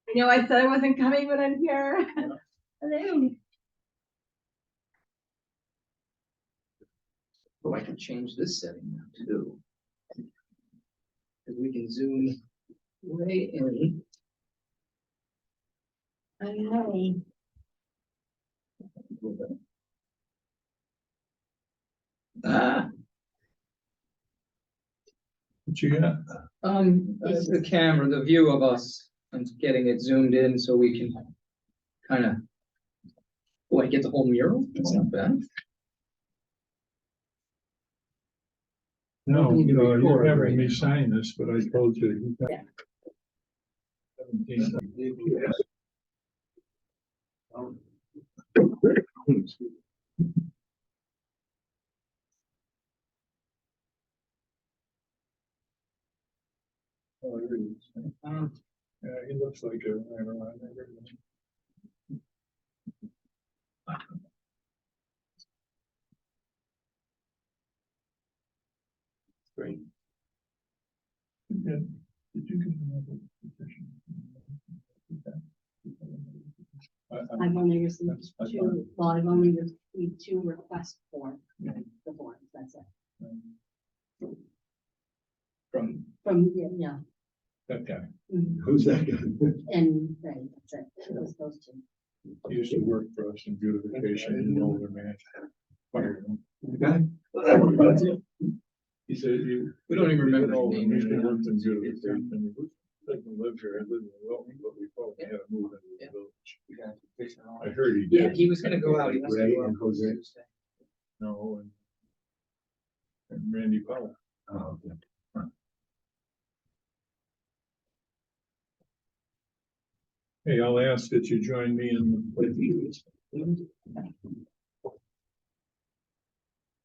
I know I said I wasn't coming, but I'm here. Hello. Oh, I can change this setting now too. Because we can zoom way in. I know. Ah, What you got? the camera, the view of us, and getting it zoomed in so we can kind of. Oh, I get the whole mural? That's not bad. No, You can you're record having right me now. sign this, but I told you. Yeah. 17. Oh, there he is. Yeah, he looks like a, I don't know. Great. Yeah. Did you get another petition? I've only received That's two, well, I've only received two requests for the forms, that's it. From, Yeah. That guy, Mhm. who's that guy? And, right, that's it, it was those two. He used to work for us in beautification, an older man. Fired him. okay. He said, you. We don't even remember He the name. used to work in beautification. Didn't live here, I lived in Wilton, but we thought we had to move into the village. I heard he Yeah, did. he was gonna go out. He was gonna Ray go out and Jose. Tuesday. No, and Randy Powell. Oh, okay. Hey, I'll ask that you join me in the.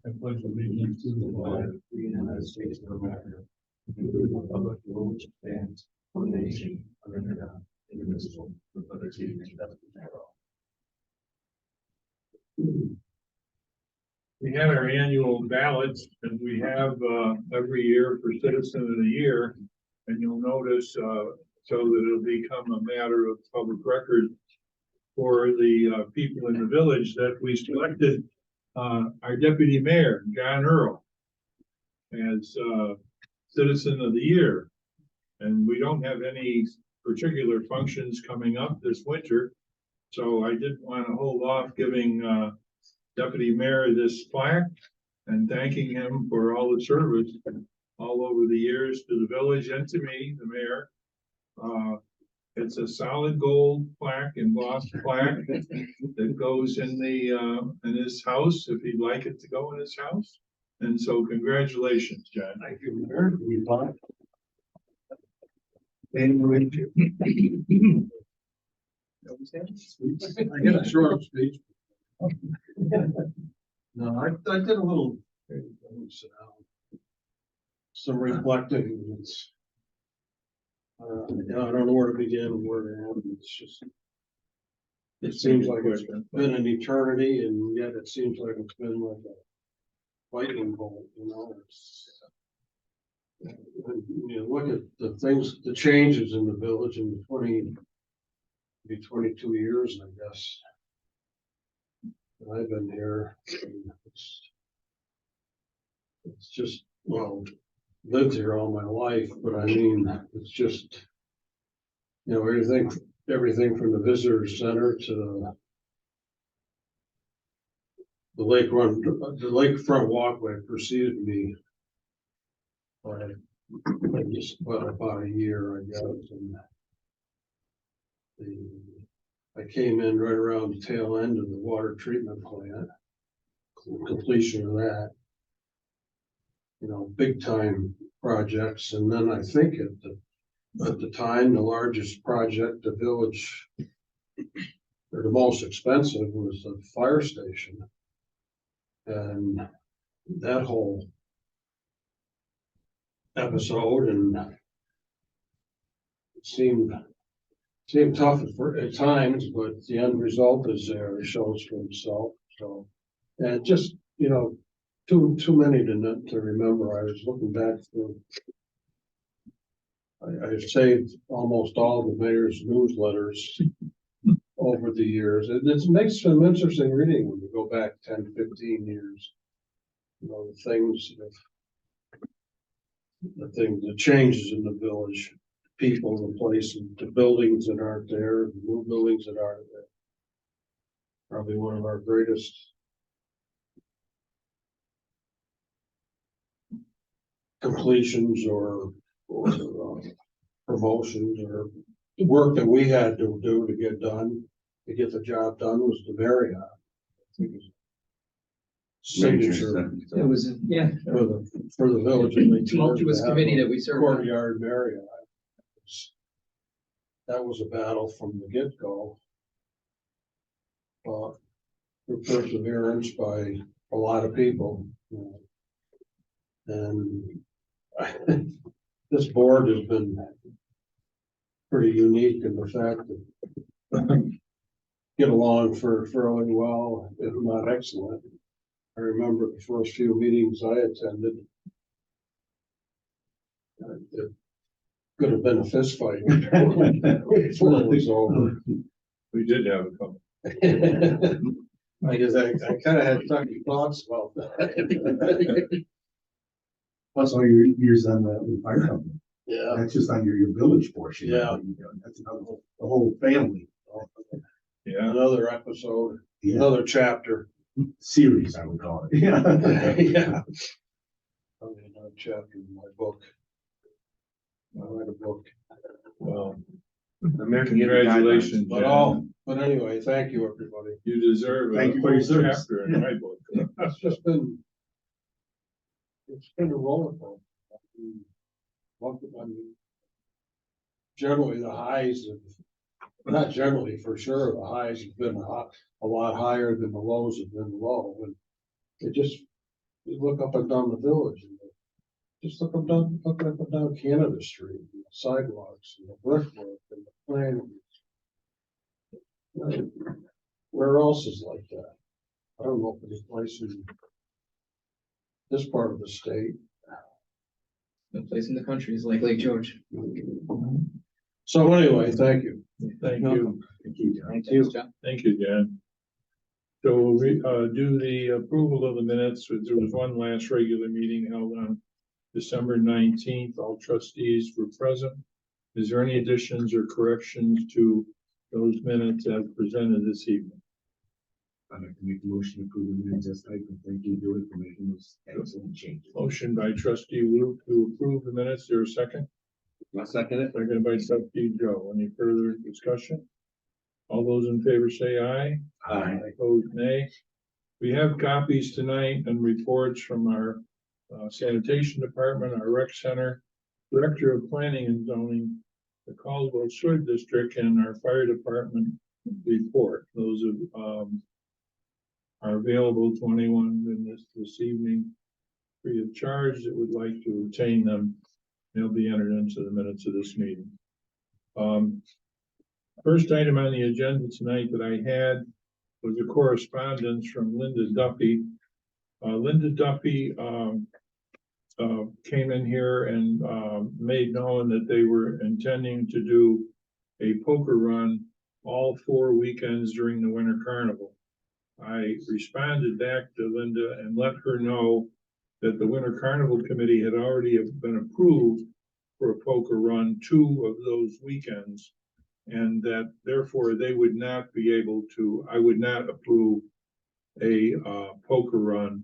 I pledge allegiance to the flag of the United States of America, and to the republic for which it stands, one nation, under God, indivisible, with liberty and justice for all. We have our annual ballots, and we have every year for Citizen of the Year. And you'll notice, so that it'll become a matter of public record for the people in the village, that we selected our deputy mayor, John Earl, as Citizen of the Year. And we don't have any particular functions coming up this winter, so I didn't want to hold off giving Deputy Mayor this plaque and thanking him for all the service all over the years to the village and to me, the mayor. It's a solid gold plaque, embossed plaque that goes in his house, if he'd like it to go in his house. And so congratulations, John. Thank you, Mayor. We thought. Anyway. I get a short speech. No, I did a little. Some reflecting. It's. I don't know where to begin and where to end. It's just. It seems like it's been an eternity, and yet it seems like it's been like a lightning bolt. You know, you look at the things, the changes in the village in 22 years, I guess. I've been here. It's just, well, lived here all my life, but I mean, it's just, you know, everything from the visitor center to the lakefront walkway preceded me by just about a year, I guess. And I came in right around the tail end of the water treatment plant, completion of that. You know, big time projects. And then I think at the time, the largest project the village, or the most expensive, was the fire station. And that whole episode, and it seemed tough at times, but the end result is there. It shows for himself. So, and just, you know, too many to remember. I was looking back through I've saved almost all the mayor's newsletters over the years. It makes some interesting reading when you go back 10, 15 years. You know, the changes in the village, people, the places, the buildings that aren't there, the new buildings that aren't there. Probably one of our greatest completions or promotions or work that we had to do to get done, to get the job done was the Marriott. I think it's signature It was, yeah, for the village. It makes sense to tumultuous have committee a that we served. on. Courtyard Marriott. That was a battle from the get-go. For perseverance by a lot of people. And this board has been pretty unique in the fact that get along fairly well, if not excellent. I remember the first few meetings I attended. It could have been a fist fight before it was over. We did have a couple. I guess I kind of had second thoughts about that. Plus all your years on the fire company. Yeah. That's just on your village portion. Yeah. That's another, the whole family. Yeah, Another episode, Yeah. another chapter. Series, I would call it. Yeah. Yeah. Probably another chapter in my book. I write a book. well, American congratulations, But John. but anyway, thank you, everybody. You deserve a Thank you for your whole service. chapter in my book. It's just been. It's been a roller coaster. I mean, generally, the highs not generally, for sure, the highs have been a lot higher than the lows have been low. And it just, you look up and down the village and just look up and down Canada Street, and the sidewalks and the brickwork and the planning. Where else is like that? I don't know if any place in this part of the state. No place in the country is like Lake George. So anyway, thank you. Thank you. Thank you, John. Thanks, John. Thank you, Jan. So we do the approval of the minutes. There was one last regular meeting held on December 19th. All trustees were present. Is there any additions or corrections to those minutes as presented this evening? I'd like to make a motion to approve the minutes as typed, and thank you, Joey, for making those excellent changes. Motion by trustee Wu to approve the minutes. There a second? I'll second it. Second by trustee Joe. Any further discussion? All those in favor say aye. Aye. Opposed, nay. We have copies tonight and reports from our sanitation department, our rec center, director of planning and zoning, the Caldwell Sewer District, and our fire department report. Those are available to anyone in this evening free of charge that would like to obtain them. They'll be entered into the minutes of this meeting. First item on the agenda tonight that I had was a correspondence from Linda Duffy. Linda Duffy came in here and made known that they were intending to do a poker run all 4 weekends during the winter carnival. I responded back to Linda and let her know that the winter carnival committee had already been approved for a poker run 2 of those weekends, and that therefore they would not be able to, I would not approve a poker run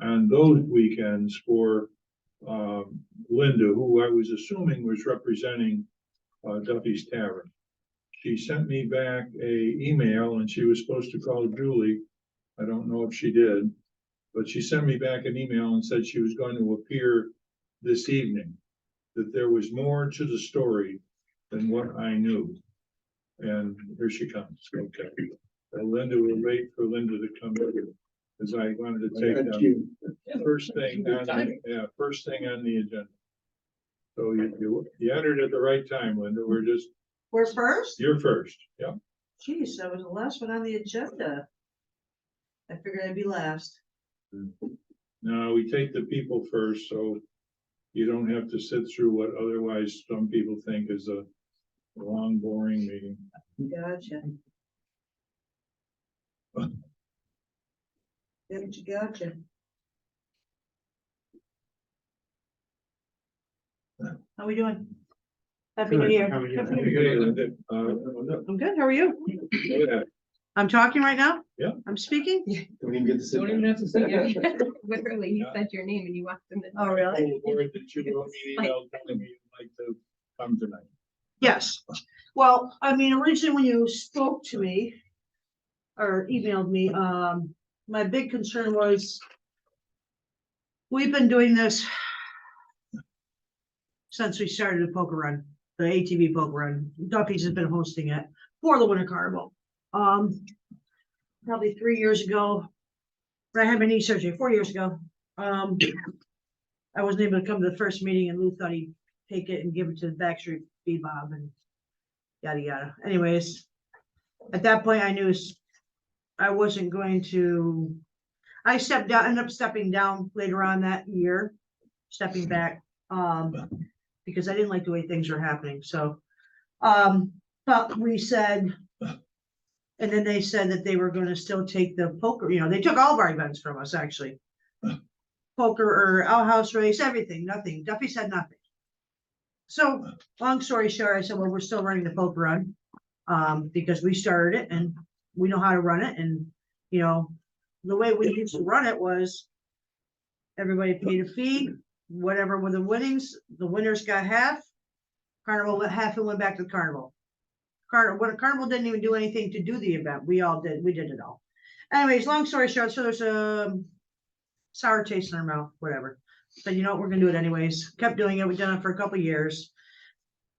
on those weekends for Linda, who I was assuming was representing Duffy's Tavern. She sent me back a email, and she was supposed to call Julie. I don't know if she did, but she sent me back an email and said she was going to appear this evening, that there was more to the story than what I knew. And here she comes. Okay. Linda, we'll wait for Linda to come in, because I wanted to take them first thing on, first thing on the agenda. So you entered at the right time, Linda. We're first? You're first. Yeah. Geez, that was the last one on the agenda. I figured I'd be last. No, we take the people first, so you don't have to sit through what otherwise some people think is a long, boring meeting. Gotcha. Gotcha. How we doing? Happy New Year. How are you? Happy New Year. I'm good, how are you? Yeah. I'm talking right now? Yeah. I'm speaking? Don't even get to sit Don't even down. have to say yeah. Literally, he said your name and you walked in the Oh, door. really? Or that you wrote me an email telling me you'd like to come tonight. Yes. Well, I mean, originally when you spoke to me or emailed me, my big concern was we've been doing this since we started the poker run, the ATV poker run. Duffy's has been hosting it for the Winter Carnival. Probably 3 years ago, when I had my knee surgery, 4 years ago. I wasn't able to come to the first meeting and Lou thought he'd take it and give it to the Backstreet Bebob and yada, yada. Anyways, at that point I knew I wasn't going to, I stepped down, ended up stepping down later on that year, stepping back, because I didn't like the way things were happening. So, but we said, and then they said that they were going to still take the poker, you know, they took all of our events from us, actually. Poker or outhouse race, everything, nothing. Duffy said nothing. So long story short, I said, well, we're still running the poker run, because we started it and we know how to run it. And, you know, the way we used to run it was everybody paid a fee, whatever were the winnings, the winners got half, Carnival went half and went back to the Carnival. Carnival didn't even do anything to do the event. We did it all. Anyways, long story short, so there's a sour taste in our mouth, whatever. But you know what, we're gonna do it anyways. Kept doing it. We've done it for a couple of years.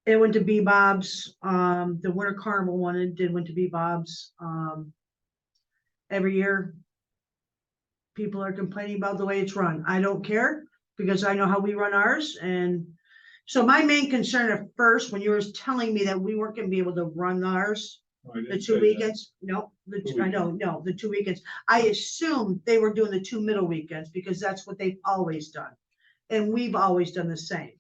It went to Bebop's. The Winter Carnival one, went to Bebop's. Every year, people are complaining about the way it's run. I don't care because I know how we run ours. And so my main concern at first, when you were telling me that we weren't gonna be able to run ours, I didn't the say 2 that. weekends, no, I know, no, the 2 weekends. I assumed they were doing the 2 middle weekends because that's what they've always done. And we've always done the same.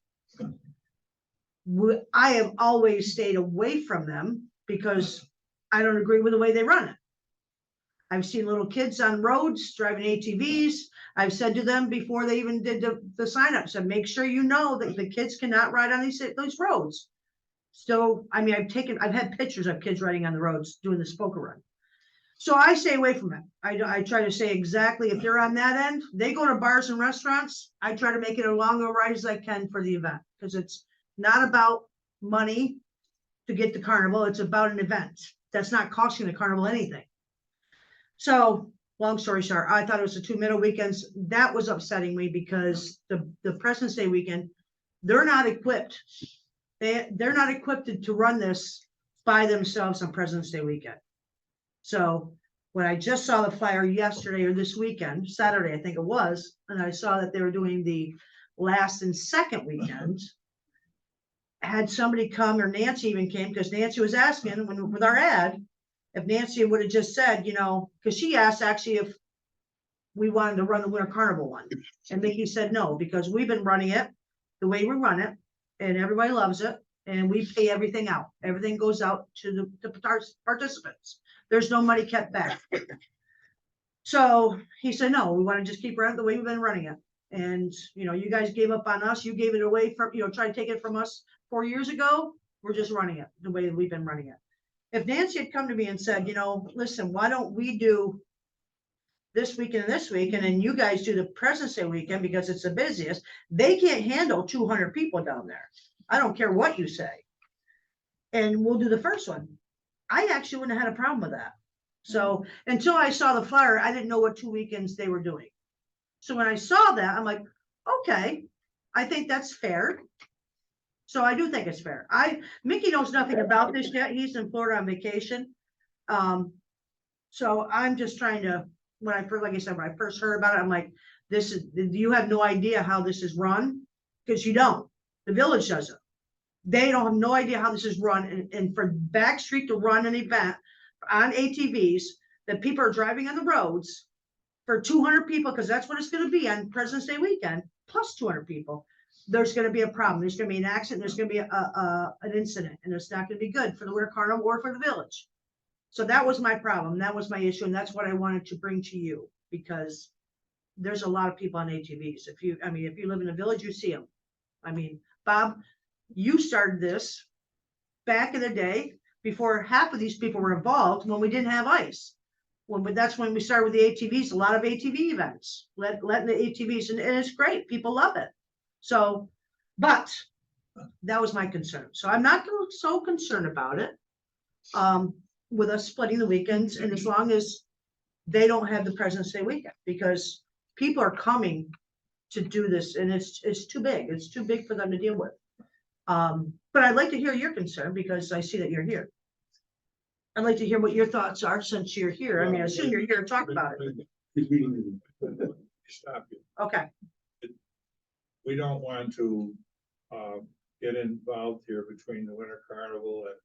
I have always stayed away from them because I don't agree with the way they run it. I've seen little kids on roads driving ATVs. I've said to them before they even did the sign up, said, make sure you know that the kids cannot ride on these roads. So, I mean, I've had pictures of kids riding on the roads doing this poker run. So I stay away from it. I try to say exactly, if they're on that end, they go to bars and restaurants. I try to make it as long a ride as I can for the event, because it's not about money to get the carnival. It's about an event that's not costing the carnival anything. So long story short, I thought it was the 2 middle weekends. That was upsetting me because the President's Day weekend, they're not equipped. They're not equipped to run this by themselves on President's Day weekend. So when I just saw the flyer yesterday or this weekend, Saturday, I think it was, and I saw that they were doing the last and second weekend, had somebody come, or Nancy even came, because Nancy was asking with our ad, if Nancy would have just said, you know, because she asked actually if we wanted to run the Winter Carnival one. And Mickey said no, because we've been running it the way we run it, and everybody loves it, and we pay everything out. Everything goes out to the participants. There's no money kept back. So he said, no, we want to just keep running the way we've been running it. And, you know, you guys gave up on us. You gave it away from, you know, tried to take it from us 4 years ago. We're just running it the way we've been running it. If Nancy had come to me and said, you know, listen, why don't we do this weekend and this week, and then you guys do the President's Day weekend because it's the busiest, they can't handle 200 people down there. I don't care what you say. And we'll do the first one. I actually wouldn't have had a problem with that. So until I saw the flyer, I didn't know what 2 weekends they were doing. So when I saw that, I'm like, okay, I think that's fair. So I do think it's fair. Mickey knows nothing about this yet. He's in Florida on vacation. So I'm just trying to, when I first heard about it, I'm like, you have no idea how this is run, because you don't. The village doesn't. They don't have no idea how this is run. And for Backstreet to run an event on ATVs that people are driving on the roads for 200 people, because that's what it's going to be on President's Day weekend, plus 200 people. there's gonna be a problem. There's gonna be an accident, there's gonna be an incident, and it's not gonna be good for the Winter Carnival or for the village. So that was my problem. That was my issue, and that's what I wanted to bring to you, because there's a lot of people on ATVs. If you live in a village, you see them. I mean, Bob, you started this back in the day before half of these people were involved, when we didn't have ice. That's when we started with the ATVs, a lot of ATV events, letting the ATVs, and it's great. People love it. So, but that was my concern. So I'm not so concerned about it. With us splitting the weekends, and as long as they don't have the President's Day weekend, because people are coming to do this, and it's too big. It's too big for them to deal with. But I'd like to hear your concern, because I see that you're here. I'd like to hear what your thoughts are since you're here. I mean, I assume you're here to talk about it. Stop you. Okay, We don't want to, get involved here between the Winter Carnival and.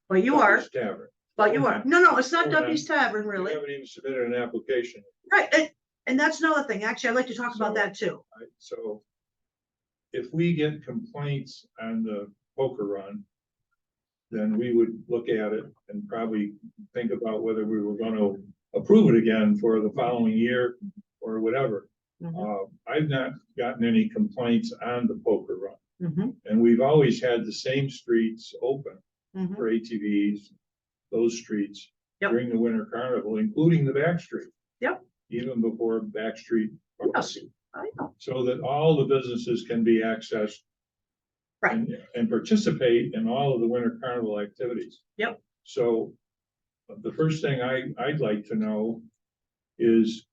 well, you are, Duffy's Tavern. but you are. No, it's not Hold on. Duffy's Tavern, We really. haven't even submitted an application, Right, and that's another thing. Actually, I'd like to talk about that too. right? So if we get complaints on the poker run, then we would look at it and probably think about whether we were gonna approve it again for the following year or whatever. I've not gotten any complaints on the poker run, Mhm, and we've always had the same streets open mhm. for ATVs, those streets Yep. during the Winter Carnival, including the back street. Yep. Even before Back Street. Yes. I know. So that all the businesses can be accessed. Right. And participate in all of the Winter Carnival activities. Yep. So the first thing I'd like to know is,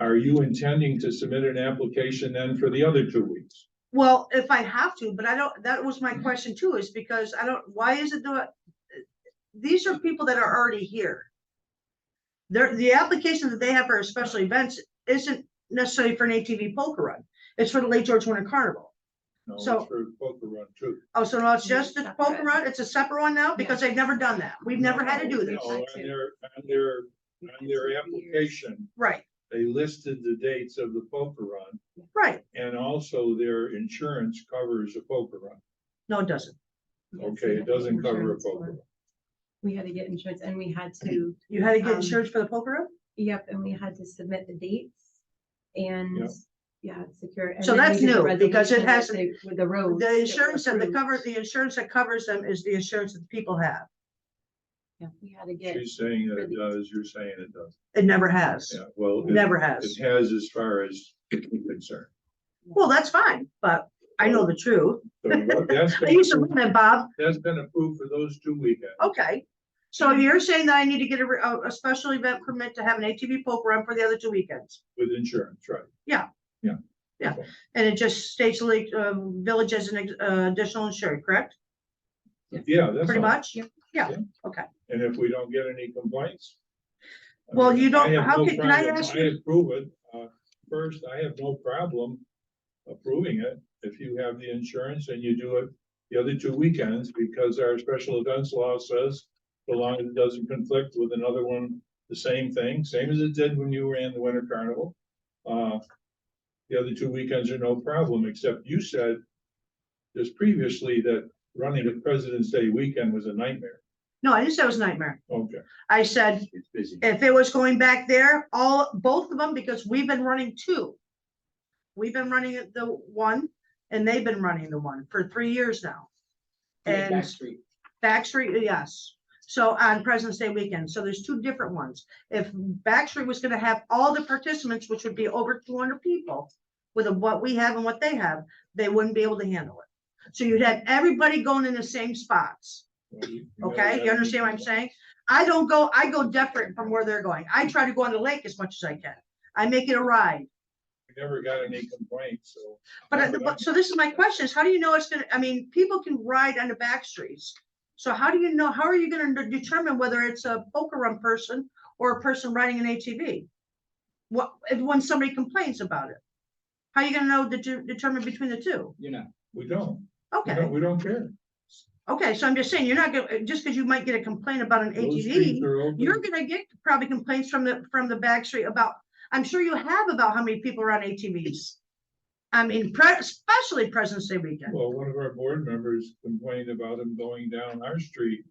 are you intending to submit an application then for the other 2 weeks? Well, if I have to, but I don't, that was my question too, is because I don't, why is it the, these are people that are already here. The application that they have for special events isn't necessarily for an ATV poker run. It's for the Lake George Winter Carnival. No, So- it's for poker run too. Oh, so no, it's just the Separate. poker run? It's a separate one now? Because they've never done that. We've never had to do this. No, on their application, Right, they listed the dates of the poker run, right. and also their insurance covers a poker run. No, it doesn't. Okay, it doesn't cover a Insurance for- poker run. We had to get insurance and we had to, You had to get Um, insurance for the poker run? yep, and we had to submit the dates and, Yep. yeah, secure. and So then we that's did the new, because it resolution hasn't- with the roads. that The were insurance that approved. the insurance that covers them is the insurance that the people have. Yeah, we had to get, She's saying that it does, you're saying it doesn't. It never has. Yeah, well. it- Never has. It has as far as I'm concerned. Well, that's fine, but I know the truth. So that's I been used to approved- live in Bob. that's been approved for those 2 weekends. Okay. So you're saying that I need to get a special event permit to have an ATV poker run for the other 2 weekends? With insurance, right? And it just states like, village as an additional insured, correct? Yeah, that's. Pretty all. much? And if we don't get any complaints. I Well, mean, you don't- I have how no can I problem. ask I you- approve it. First, I have no problem approving it if you have the insurance and you do it the other 2 weekends, because our special events law says, so long as it doesn't conflict with another one, the same thing, same as it did when you ran the Winter Carnival. The other 2 weekends are no problem, except you said just previously that running a President's Day weekend was a nightmare. No, I didn't say it was a nightmare. Okay, I said, It's busy. if it was going back there, both of them, because we've been running 2. We've been running the one, and they've been running the one for 3 years now. And Back Street. Backstreet, yes. So on President's Day weekend, so there's 2 different ones. If Backstreet was gonna have all the participants, which would be over 200 people, with what we have and what they have, they wouldn't be able to handle it. So you'd have everybody going in the same spots, well, you never okay? had You understand what I'm any saying? I go different from where they're going. I try to go on the lake as much as I can. I make it a ride. We never got any complaints, so. But so this is my question, is how do you know it's gonna, I mean, people can ride on the back streets. So how do you know, how are you gonna determine whether it's a poker run person or a person riding an ATV? When somebody complains about it? How are you gonna know determine between the 2? You know, We don't, Okay, we don't care. okay, so I'm just saying, you're not gonna, just because you might get a complaint about an Those streets ATV, are open. you're gonna get probably complaints from the back street about, I'm sure you have about how many people are on ATVs. I mean, especially President's Day weekend. Well, one of our board members complained about him going down our street.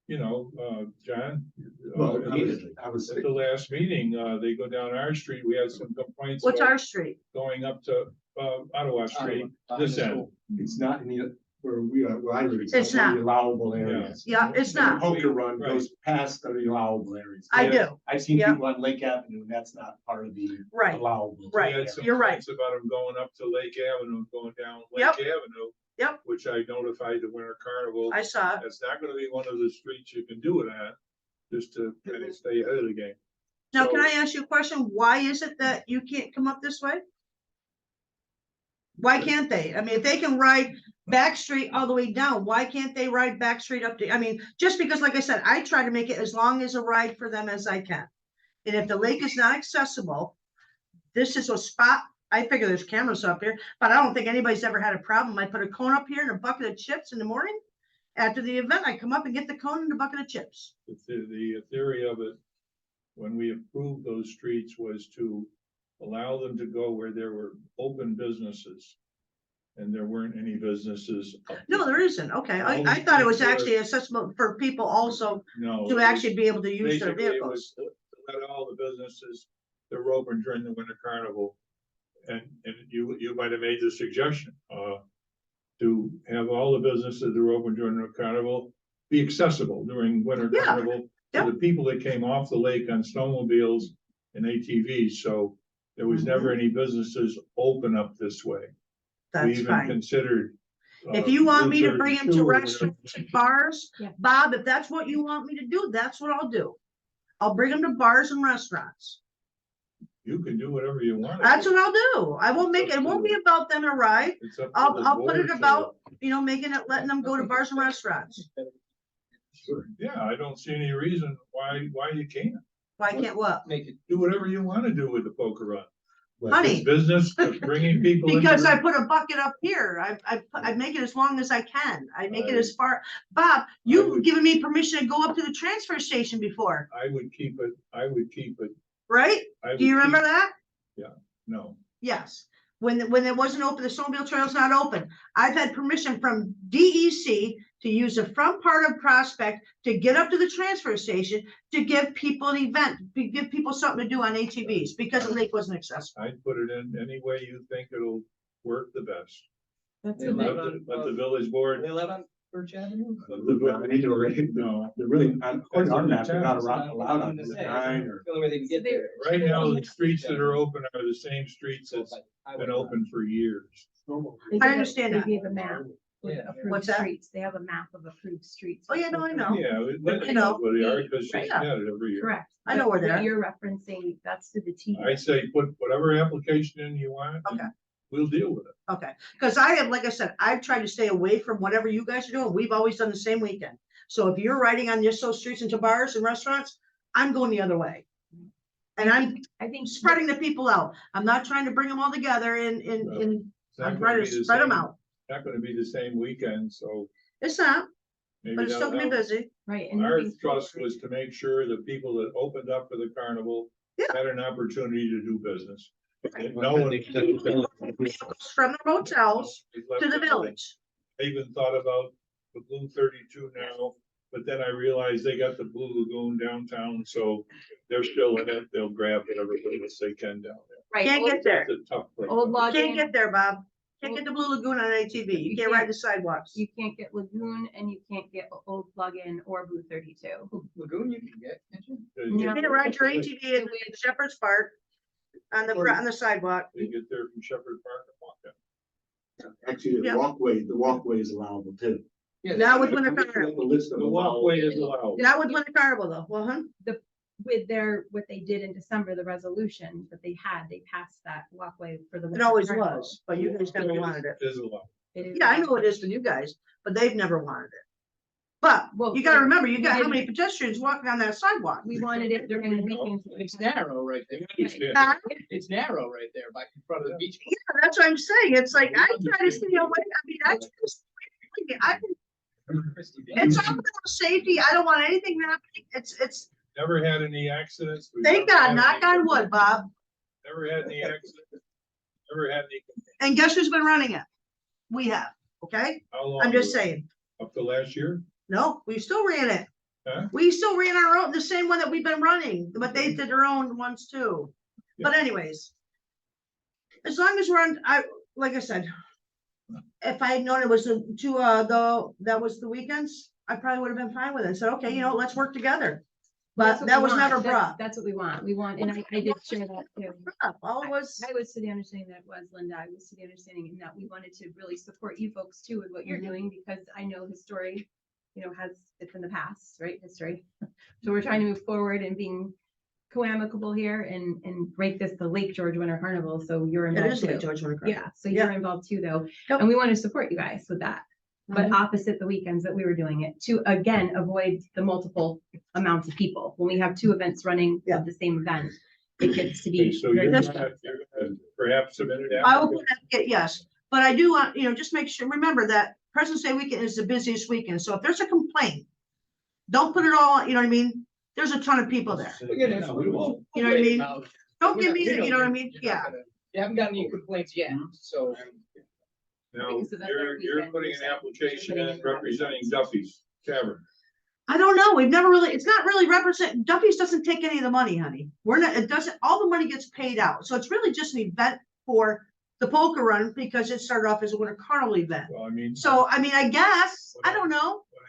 You know, John. Well, at I was, the last meeting, they go down our street. We had some complaints What's about our street? going up to, Ottawa Street, this end. it's not in the, where I live. It's not not. the allowable areas. Yeah, it's The not. Poker run Right. goes past the allowable areas. I do. I've seen Yeah. people on Lake Avenue, and that's not part of the Right, allowable. right. We had some You're right. complaints about him going up to Lake Avenue, going down Yep. Lake Avenue. Yep. Which I notified the Winter Carnival. I saw it. That's not gonna be one of the streets you can do it at, just to kind of stay ahead of the game. Now, So- can I ask you a question? Why is it that you can't come up this way? Why can't they? I mean, if they can ride Back Street all the way down, why can't they ride Back Street up to, I mean, just because, like I said, I try to make it as long as a ride for them as I can. And if the lake is not accessible, this is a spot, I figure there's cameras up here, but I don't think anybody's ever had a problem. I put a cone up here and a bucket of chips in the morning. After the event, I come up and get the cone and a bucket of chips. The theory of it, when we approved those streets, was to allow them to go where there were open businesses. And there weren't any businesses. up No, there isn't. Okay, All the I thought it was streets were- actually accessible for people also No. to it actually was- be able to use their Basically, it vehicles. was to let all the businesses that were open during the Winter Carnival. And you might have made the suggestion, to have all the businesses that were open during the Carnival be accessible during Winter Yeah, Carnival. yep. To the people that came off the lake on snowmobiles and ATVs, so there was never any businesses open up this way. We Mm-hmm. That's even fine. considered. If you want me to Blue bring them 32 to or whatever. restaurants and bars, Yeah. Bob, if that's what you want me to do, that's what I'll do. I'll bring them to bars and restaurants. You can do whatever you want. That's what I'll do. I won't make, it won't be about them a ride. It's up to I'll the put board it to- about, making it, letting them go to bars and restaurants. Yeah, I don't see any reason why you can't. Why can't what? Make it, Do whatever you want to do with the poker run. Honey. It's business, it's bringing people. into Because the- I put a bucket up here. I make it as long as I can. I make it as far, Bob, you've would- given me permission to go up to the transfer station before, I would keep it, right? I Do you would remember keep- that? No, Yes, when it wasn't open, the snowmobile trail's not open. I've had permission from DEC to use the front part of Prospect to get up to the transfer station to give people an event, to give people something to do on ATVs because the lake wasn't accessible. I'd put it in any way you think it'll work the best. That's They the live next- on- Let the village board, they live on Birch Avenue? no, They're really, according to our map, they're not It's allowed on nothing to the say. nine or. The only way they can get there. right now, the streets that are open are the same streets that's been open for years. They I gave- understand They that. gave a map with Yeah. approved What's that? streets. They have a map of approved streets. Oh, yeah, no, I know. Yeah, I know. that's what they are, because she's Right. got it every year. Correct. I know But where they what are. You're referencing, that's to the T. I say put whatever application in you want. and Okay. We'll deal with it. Okay, because I have, like I said, I've tried to stay away from whatever you guys are doing. We've always done the same weekend. So if you're riding on just those streets into bars and restaurants, I'm going the other way. And I'm I think. spreading the people out. I'm not trying to bring them all together and It's not I'm gonna trying be to the spread them same- out. Not gonna be the same weekend, so It's not, maybe but it's still that'll gonna be help. busy. Right. And Our moving trust forward- was to make sure the people that opened up for the carnival Yeah. had an opportunity to do business. And no one. From the hotels to the village. I even thought about the Blue 32 now, but then I realized they got the Blue Lagoon downtown, so they're still in it. They'll grab whatever business they can down there. Right. Can't old- get there. It's a tough place. Old Can't login, get there, Bob. Can't get the Blue Lagoon on ATV. You You can't ride can't. the sidewalks. you can't get Lagoon and you can't get Old Plug-in or Blue 32. Lagoon you can get, can't you? You can't ride your ATV in Shepherd's Park on the sidewalk. They get there from Shepherd Park and walk down. Actually, Yeah. the walkway is allowable too. Yeah. Now with Winter The Carnival. list of The walkway is allowed. Not with Winter Carnival though. Well, huh? With what they did in December, the resolution that they passed that walkway for the. It winter always carnival. was, but you guys never wanted it. Is allowed. It is Yeah, I know allowed. it is for you guys, but they've never wanted it. But Well, you gotta yeah, remember, you we got how didn't- many pedestrians walking on that sidewalk? We wanted it during the weekends. It's narrow right there. Understand. Huh? It's narrow right there, back in front of the beach. Yeah, that's what I'm saying. It's like, I try to stay away. I mean, I just, it's all about safety. I don't want anything happening. It's, Never had any accidents. We've thank never God, had knock any- on wood, Bob. Never had any accidents. Never had any And guess who's been running it? We have, okay? How long? I'm just was it? saying, Up to last year? no, we still ran it. Huh? We still ran our own, the same one that we've been running, but they did their own ones too. But anyways, as long as we're on, like I said, if I had known it was that was the weekends, I probably would have been fine with it. Said, okay, let's work together. That's But what that we was want. never That's- brought That's what we want. We want, and I did share that too. up. All it was, I was to the understanding that it was Linda. I was to the understanding and that we wanted to really support you folks too with what you're doing because I know history, it's in the past, right? History. So we're trying to move forward and being co-amicable here and break this the Lake George Winter Carnival. So you're it involved is like too. George Winter. Yeah, so Yeah. you're involved too though. Yep. And we want to support you guys with that. But Mhm. opposite the weekends that we were doing it to again avoid the multiple amounts of people. When we have two events running Yeah. of the same event, it gets to Okay, be. so very you're That's- gonna perhaps submit it. I will put that, yes, but I do want, just make sure, remember that President's Day weekend is the busiest weekend. So if there's a complaint, don't put it all, you know what I mean? There's a ton of people there. Again, it's- You know what I mean? Don't give me, We're not- you know what I mean? you're not Yeah. gonna- You haven't gotten any complaints yet, so. Now, So that's you're our weekend, putting you're an saying. application You're in putting in representing Duffy's Tavern. I don't know. We've never really, it's not really represent, Duffy's doesn't take any of the money, honey. We're not, it doesn't, all the money gets paid out. So it's really just an event for the poker run because it started off as a winter carnival event. Well, I mean. So, I mean, I guess, I don't know. What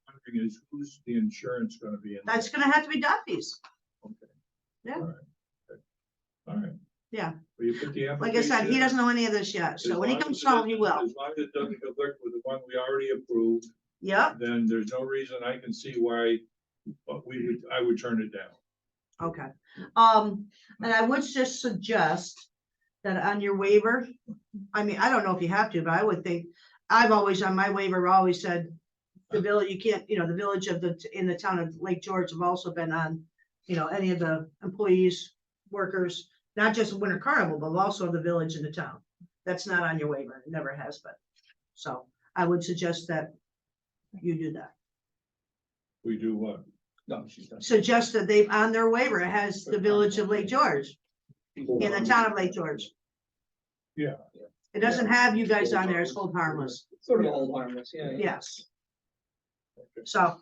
I'm wondering is who's the insurance gonna be in? That's gonna have to be Duffy's. Okay. Yeah. All right. Okay. All right. Yeah. Will you put the Like I said, he application doesn't know any of this yet. So when he comes home, he will. As long as it doesn't conflict with the one we already approved, Yep. then there's no reason I can see why, I would turn it down. Okay. And I would just suggest that on your waiver, I mean, I don't know if you have to, but I would think, I've always, on my waiver, always said the village, you can't, the village in the town of Lake George have also been on, any of the employees, workers, not just Winter Carnival, but also the village in the town. That's not on your waiver. It never has been. So I would suggest that you do that. We do what? No, she's done. Suggest that they've on their waiver, it has the village of Lake George, in the town of Lake George. Yeah. It doesn't have you guys on there as hold harmless. Sort of all harmless, yeah. Yes. So,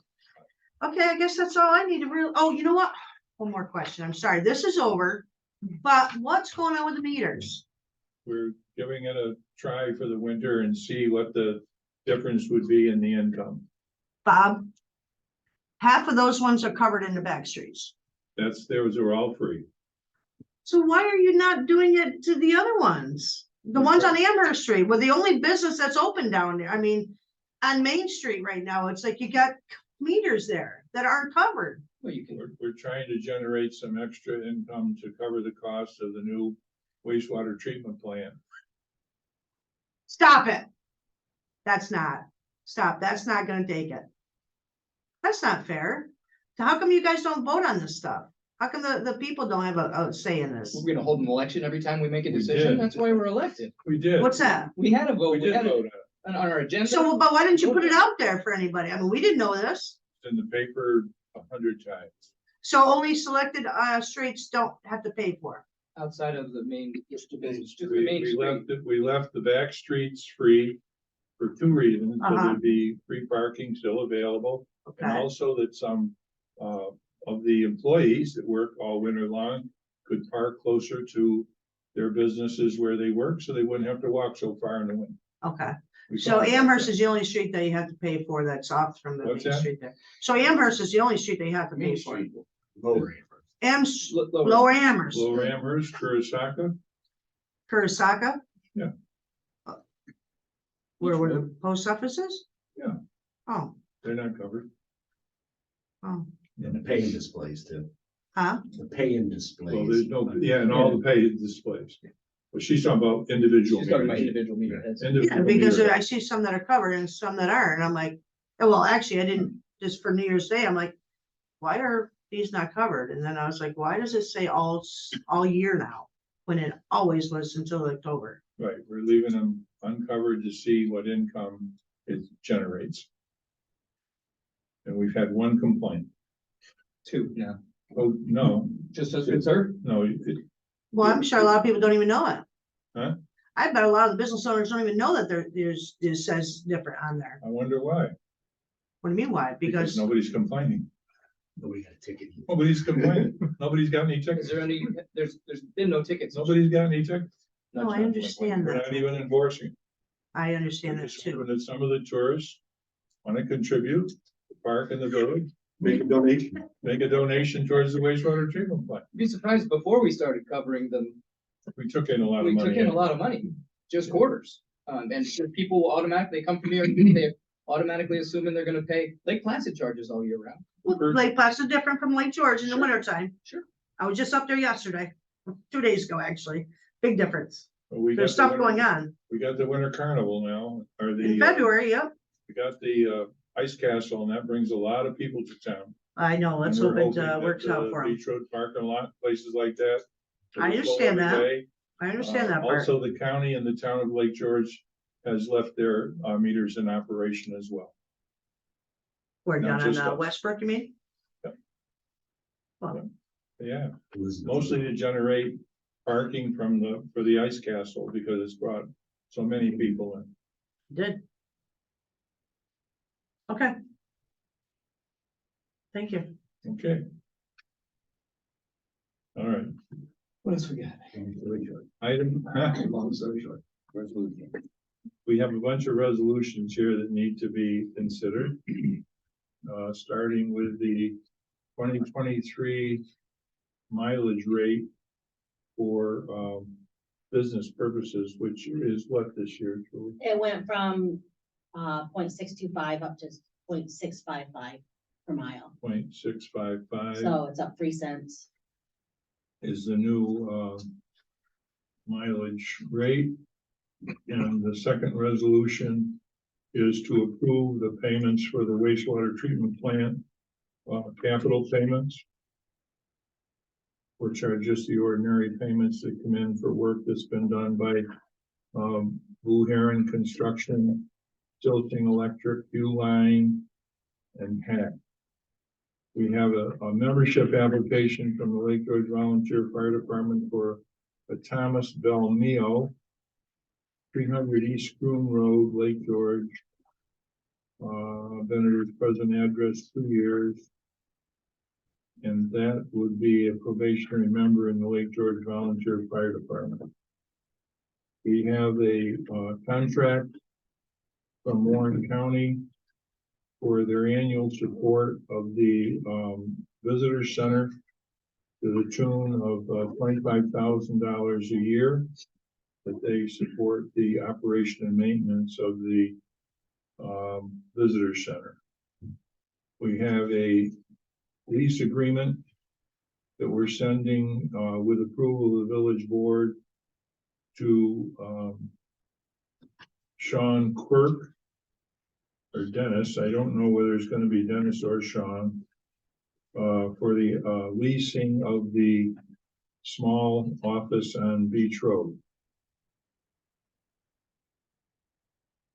okay, I guess that's all I need to oh, you know what? One more question. I'm sorry, this is over, but what's going on with the meters? We're giving it a try for the winter and see what the difference would be in the income. Bob? Half of those ones are covered in the back streets. Those are all free. So why are you not doing it to the other ones? The ones on Amherst Street, were the only business that's open down there. I mean, on Main Street right now, it's like you got meters there that aren't covered. Well, you can, We're trying to generate some extra income to cover the cost of the new wastewater treatment plant. Stop it. That's not gonna take it. That's not fair. So how come you guys don't vote on this stuff? How come the people don't have a say in this? we're gonna hold an election every time we make a We decision. did. That's why we're elected. We did. What's that? We had a vote. We did had it vote on our agenda. So, but why didn't you put it out there for anybody? I mean, we didn't know this. in the paper 100 times. So only selected streets don't have to pay for it. Outside of the main, just the We, main we street. we left the back streets free for two reasons. So Uh-huh. there'd be free parking still available. And Okay, also that some, of the employees that work all winter long could park closer to their businesses where they work, so they wouldn't have to walk so far in the winter. okay. We So thought about Amherst that. is the only street that you have to pay for that's off from the main What's that? street there. So Amherst is the only street that you have to pay Main for. Street. Lower. Lower Amherst, Lower Amherst, Kurosaka, Kurosaka. Yeah. Where the post office is? Yeah. Oh, they're not covered. oh, And the pay and displays too. huh? The pay and displays. Well, there's no, yeah, and all the pay displays. But she's talking about individual. She's talking about meters. individual meter heads. Yeah, Individual because meter. I see some that are covered and some that aren't, and I'm like, oh, well, actually, I didn't, just for New Year's Day, I'm like, why are these not covered? And then I was like, why does it say all year now? When it always was until October. Right, we're leaving them uncovered to see what income it generates. And we've had one complaint. Two now. Oh, no, Just as it's her. no, Well, I'm sure a lot of people don't even know it. Huh? I bet a lot of the business owners don't even know that there's, it says different on there. I wonder why, What do you mean why? because Because nobody's complaining, Nobody got a ticket. nobody's complaining, nobody's got any Is tickets, there any, there's been no tickets. nobody's got any tickets. No, I understand We're that. not even enforcing. I understand We're that just too. hoping that some of the tourists want to contribute, to park in the village, Make a donation. make a donation towards the wastewater treatment plant. Be surprised, before we started covering them, We took in a lot of we money. took in a lot of money, just quarters. And so people will automatically come from here, and they're automatically assuming they're gonna pay Lake Placid charges all year round. Well, Lake Placid different from Lake George in the Sure. winter time. Sure. I was just up there yesterday, 2 days ago, actually. Big difference. We got There's the stuff winter- going on. We got the winter carnival now, or In the, February, yep. we got the ice castle, and that brings a lot of people to town. I know, let's And we're hope it hoping that works out the for them. Beach Road parking lot, places like that. I will slow understand that. every day. I understand that part. Also, the county and the town of Lake George has left their meters in operation as well. We're not down on just us. Westbrook, you mean? Yep. Well, Yeah, Elizabeth. mostly to generate parking for the ice castle, because it's brought so many people in. did. Okay. Thank you. Okay. All right, What else we got? item, Long story short. Resolution. we have a bunch of resolutions here that need to be considered. Starting with the 2023 mileage rate for, business purposes, which is what this year, Julie? It went from 0.625 up to 0.655 per mile. 0.655 So it's up 3 cents. is the new, mileage rate. And the second resolution is to approve the payments for the wastewater treatment plant, capital payments, which are just the ordinary payments that come in for work that's been done by, Blue Heron Construction, Tilting Electric, Uline, and Hack. We have a membership application from the Lake George Volunteer Fire Department for a Thomas Bell Mio, 300 East Groom Road, Lake George. Vendor's present address, 2 years. And that would be a probationary member in the Lake George Volunteer Fire Department. We have a contract from Warren County for their annual support of the visitor center to the tune of $25,000 a year, that they support the operation and maintenance of the visitor center. We have a lease agreement that we're sending with approval of the village board to Sean Quirk or Dennis. I don't know whether it's going to be Dennis or Sean for the leasing of the small office on Beach Road.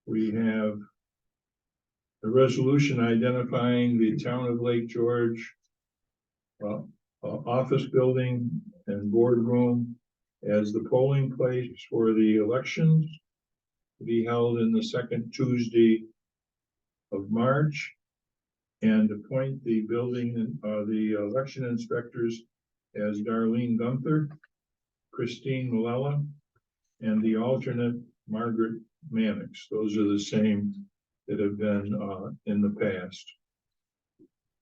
We have a resolution identifying the town of Lake George office building and boardroom as the polling place for the elections to be held in the second Tuesday of March, and appoint the building, the election inspectors as Darlene Gunther, Christine Malella, and the alternate Margaret Mannix. Those are the same that have been in the past.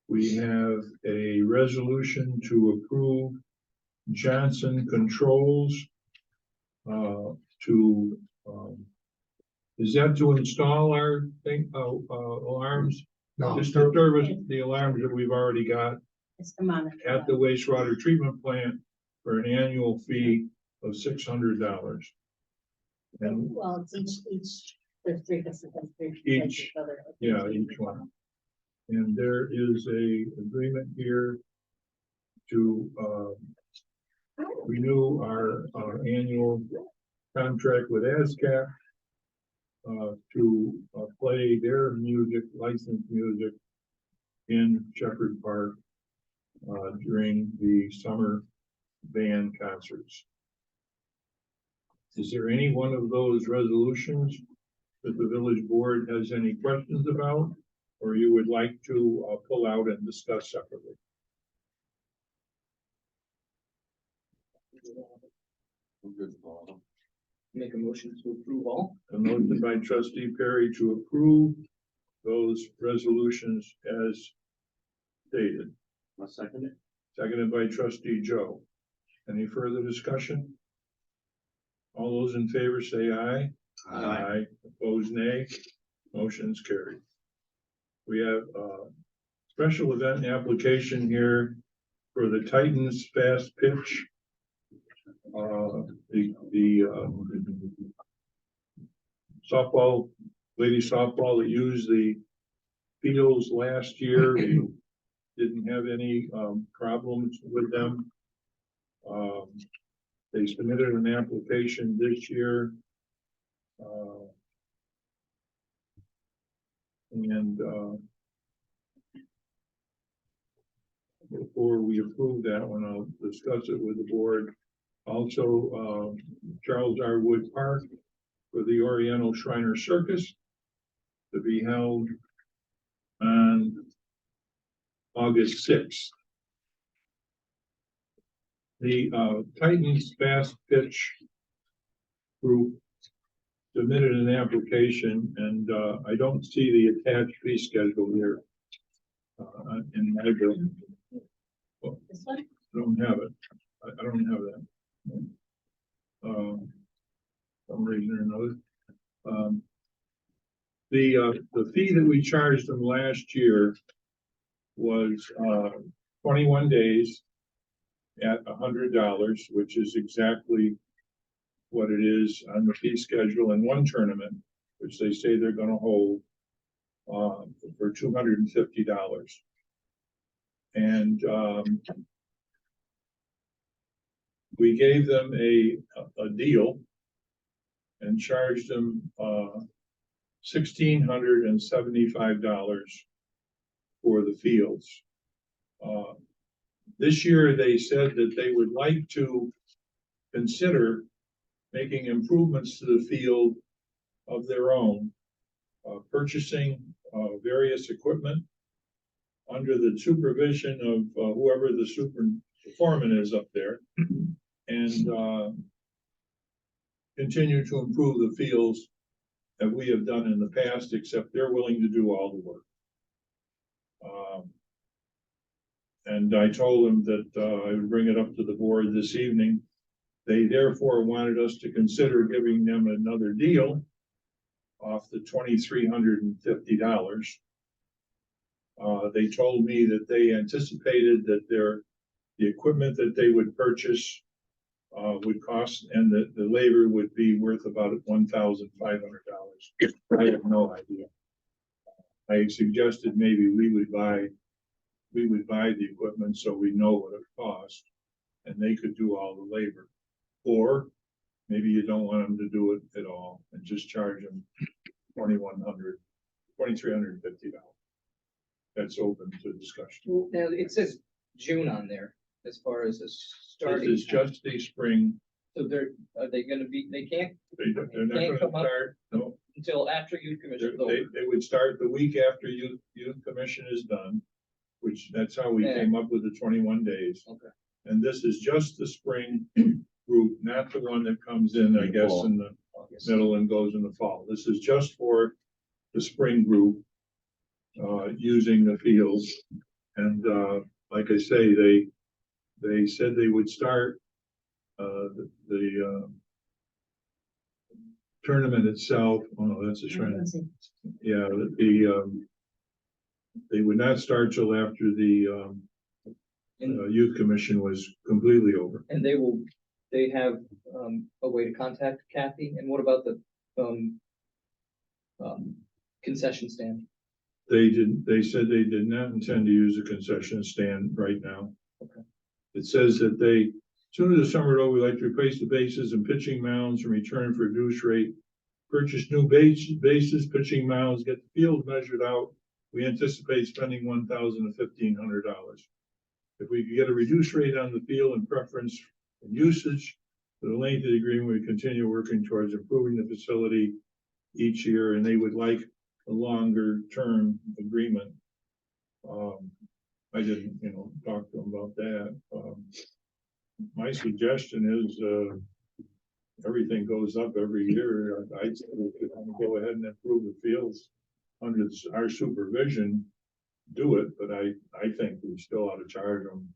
We have a resolution to approve Johnson Controls to is that to install our thing, alarms? No. Just to service the alarms that we've already got It's the monitor. at the wastewater treatment plant for an annual fee of $600. And Well, it's each, there's three. Each, yeah, each one. And there is a agreement here to renew our annual contract with ASCAP to play their music, licensed music in Shepherd Park during the summer band concerts. Is there any one of those resolutions that the village board has any questions about? Or you would like to pull out and discuss separately? Make a motion to approve all. A motion by trustee Perry to approve those resolutions as stated, I'll second it. seconded by trustee Joe. Any further discussion? All those in favor say aye. Aye. Opposed, nay. Motion's carried. We have a special event application here for the Titans Fast Pitch. The softball, lady softball that used the fields last year, we didn't have any problems with them. They submitted an application this year. Before we approve that one, I'll discuss it with the board. Also, Charles R. Wood Park for the Oriental Shriner Circus to be held on August 6th. The Titans Fast Pitch group submitted an application, and I don't see the attached fee schedule here in my bill. This one? I don't have it. I don't have that. Some reason or another. The fee that we charged them last year was 21 days at $100, which is exactly what it is on the fee schedule in one tournament, which they say they're going to hold for $250. And we gave them a deal and charged them $1,675 for the fields. This year, they said that they would like to consider making improvements to the field of their own, purchasing various equipment under the supervision of whoever the foreman is up there, and continue to improve the fields that we have done in the past, except they're willing to do all the work. And I told them that I would bring it up to the board this evening. They therefore wanted us to consider giving them another deal off the $2,350. They told me that they anticipated that the equipment that they would purchase would cost, and that the labor would be worth about $1,500. I have no idea. I suggested maybe we would buy the equipment so we know what it costs, and they could do all the labor. Or maybe you don't want them to do it at all and just charge them $2,350. That's open to discussion. Now, it says June on there as far as the starting. This is just the spring. So are they gonna be, they can't They're not gonna come up. start, no, until after youth commission is over. they would start the week after youth commission is done, which that's how we Yeah. came up with the 21 days. Okay. And this is just the spring group, not the one that comes in, I guess, in the August. middle and goes in the fall. This is just for the spring group, using the fields. And, like I say, they said they would start, the tournament itself. Oh, no, that's a shrine. Yeah, they would not start till after the, youth commission was completely over. And they have a way to contact Kathy, and what about the concession stand? They said they did not intend to use a concession stand right now. Okay. It says that as soon as the summer over, we'd like to replace the bases and pitching mounds in return for reduced rate. Purchase new bases, pitching mounds, get the field measured out. We anticipate spending $1,000 to $1,500. If we could get a reduced rate on the field and preference and usage, For the length of the agreement, we continue working towards improving the facility each year, and they would like a longer term agreement. I didn't, talk to them about that. My suggestion is, everything goes up every year. I'd say we could go ahead and improve the fields under our supervision, do it, but I think we still ought to charge them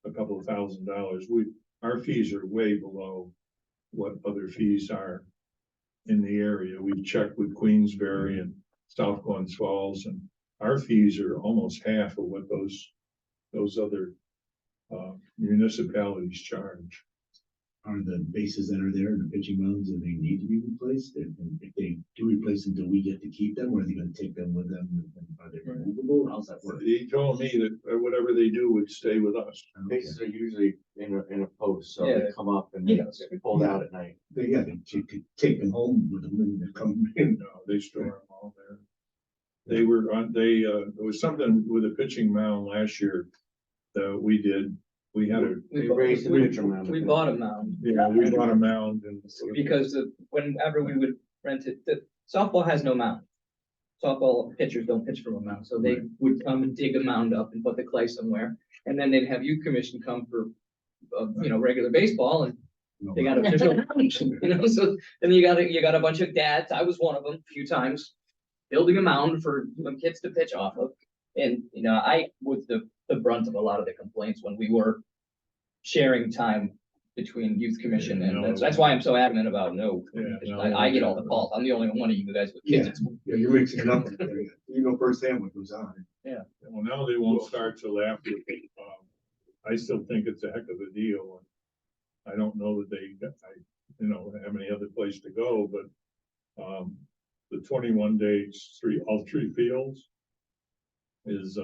a couple of $1,000s. Our fees are way below what other fees are in the area. We checked with Queensbury and South Glens Falls, and our fees are almost half of what those other municipalities charge. Are the bases that are there and the pitching mounds, and they need to be replaced? And if they do replace them, do we get to keep them, or are they gonna take them with them? And are they removable? How's that work? He told me that whatever they do would stay with us. Okay. Bases are usually in a post, so Yeah. they come up and they get pulled out at night. But yeah, they could take them home with them and come in. No, they store them all there. They were on, there was something with the pitching mound last year that we did. We had a, They raised the pitcher mound. We bought a mound. we bought a mound and. Because whenever we would rent it, the softball has no mound. Softball pitchers don't pitch from a mound, so they would come and dig a mound up and put the clay somewhere. And then they'd have youth commission come for, regular baseball, and they got official mound, so then you got a bunch of dads, I was one of them a few times, building a mound for kids to pitch off of. And, I was the brunt of a lot of the complaints when we were sharing time between youth commission, and that's why I'm so adamant about no. I get all the calls. I'm the only one of you guys with kids. Yeah, you're mixing it up. You know firsthand what goes on. Well, now they won't start till after. I still think it's a heck of a deal. I don't know that they, have any other place to go, but, the 21 days, all three fields is,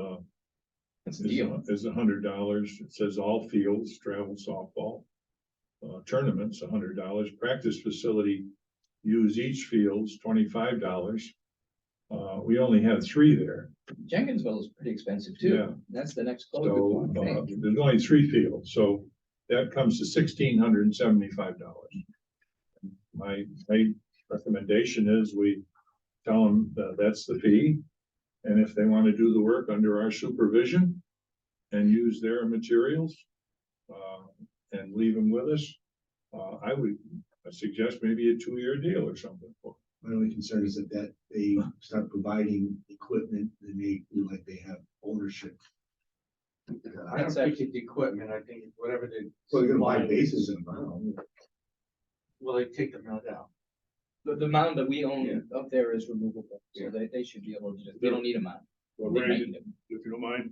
That's the deal. is $100. It says all fields, travel softball. Tournaments, $100. Practice facility, use each field's $25. We only had 3 there. Jenkinsville is pretty expensive Yeah. too. That's the next closest So, one, I think. there's only 3 fields, so that comes to $1,675. My recommendation is we tell them that that's the fee. And if they want to do the work under our supervision and use their materials, and leave them with us, I would suggest maybe a 2-year deal or something. My only concern is that they start providing equipment and they feel like they have ownership. I don't think it's equipment, I think it's whatever they. So you're gonna buy bases and mound. Will they take the mound out? The mound that we own up there is removable, so they should be able to they don't need a mound. Well, They might Randy, need it. if you don't mind,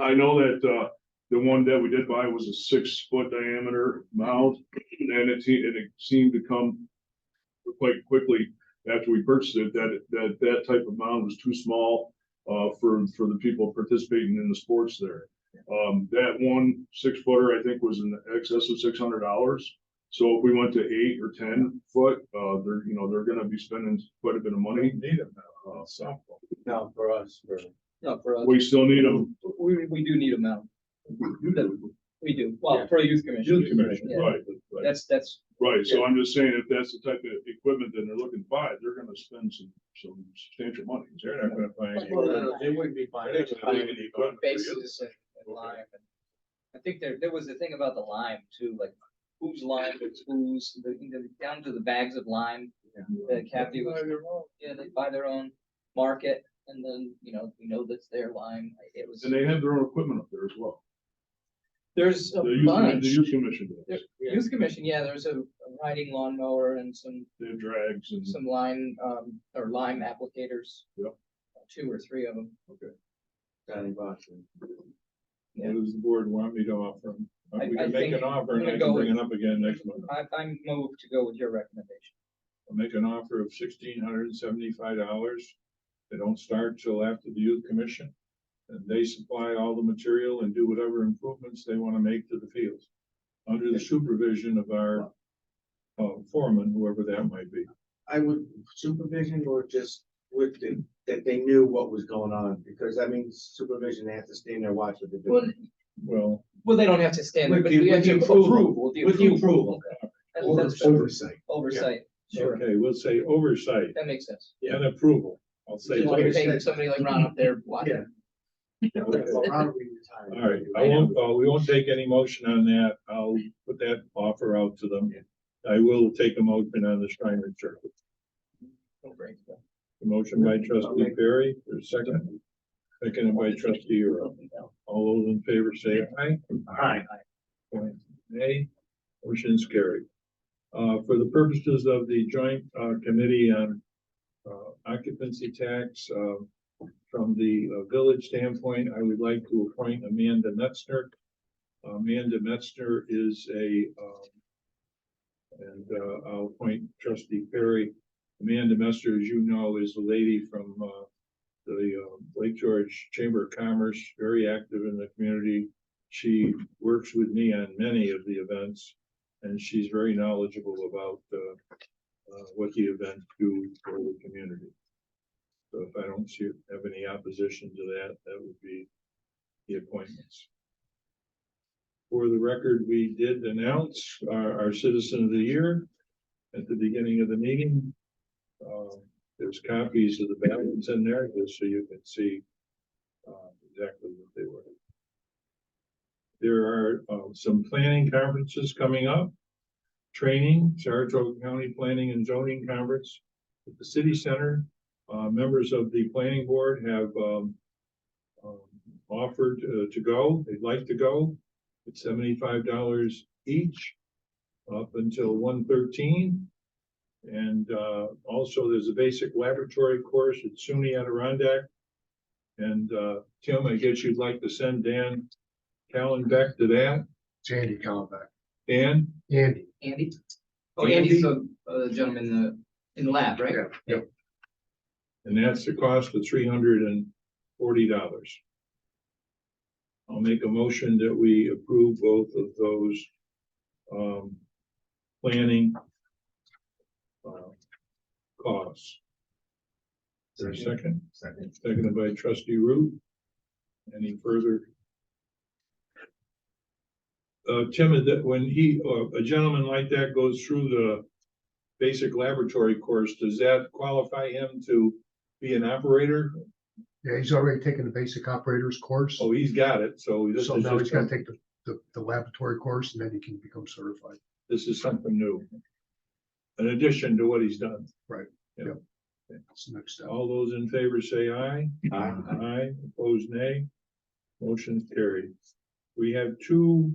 I know that, the one that we did buy was a 6-foot diameter mound, and it seemed to come quite quickly after we purchased it, that type of mound was too small, for the people participating in the sports there. That one 6-footer, I think, was in excess of $600. So if we went to 8 or 10 foot, they're gonna be spending quite a bit of money. Need them now, softball. No, for us, No, for us, We still need them. we do need a mound. We do, well, for a youth commission. Youth commission, Yeah. Right, That's, right. So I'm just saying, if that's the type of equipment that they're looking to buy, they're gonna spend some substantial money. They're not gonna find. they wouldn't be buying. They're not gonna find any equipment for you. bases and lime. I think there was a thing about the lime too, like whose lime is whose, down to the bags of lime. Kathy was, they buy their own market, and then, we know that's their lime. It was, And they have their own equipment up there as well. there's a The youth bunch. commission does. Youth commission, there's a riding lawnmower and some They have drags and. lime, or lime applicators. Yep. 2 or 3 of them. Johnny Boston. Yeah. What does the board want me to offer them? I We can make think an offer I'm and I gonna can go bring with- it up again next month. I moved to go with your recommendation. I'll make an offer of $1,675. They don't start till after the youth commission. And they supply all the material and do whatever improvements they want to make to the fields. Under the supervision of our foreman, whoever that might be. I would supervision or just that they knew what was going on, because that means supervision, they have to stand there watch what they're doing. Well, Well, they don't have to stand there, With but the- we have with the the approval. approval. With the approval. That's fair. Oversight. Oversight, sure, Okay, we'll say oversight that makes sense. and approval. I'll say. Just like both. paying somebody like Ron up there watching. Well, how do we retire? All right, we won't take any motion on that. I'll put that offer out to them. I will take a motion on the Shriner Church. Oh, great. The motion by trustee Perry, there's a second. Seconded by trustee Earl. All those in favor say aye. Aye. Nay, motion is carried. For the purposes of the joint, committee on, occupancy tax, from the village standpoint, I would like to appoint Amanda Metzner. Amanda Metzner is and I'll appoint trustee Perry. Amanda Metzner, as you know, is the lady from the Lake George Chamber of Commerce, very active in the community. She works with me on many of the events, and she's very knowledgeable about what the events do for the community. So if I don't have any opposition to that, that would be the appointments. For the record, we did announce our Citizen of the Year at the beginning of the meeting. There's copies of the ballots in there, just so you can see exactly what they were. There are some planning conferences coming up. Training, Saratoga County Planning and Zoning Conference at the City Center. Members of the planning board have offered to go. They'd like to go. It's $75 each up until 1/13. And also there's a basic laboratory course at SUNY Adirondack. And Tim, I guess you'd like to send Dan Callenbeck to that. It's Andy Callenbeck. Dan? Andy. Andy? Oh, Andy's the gentleman in the lab, right? Yeah. And that's the cost of $340. I'll make a motion that we approve both of those planning costs. Is there a second? Seconded by trustee Root. Any further? Tim, is that when a gentleman like that goes through the basic laboratory course, does that qualify him to be an operator? Yeah, he's already taken the basic operators course. Oh, he's got it, so this So is now he's just, gotta take the laboratory course and then he can become certified. this is something new. In addition to what he's done. Right. Yeah. That's the next step. All those in favor say aye. Aye. Aye, opposed nay. Motion carried. We have two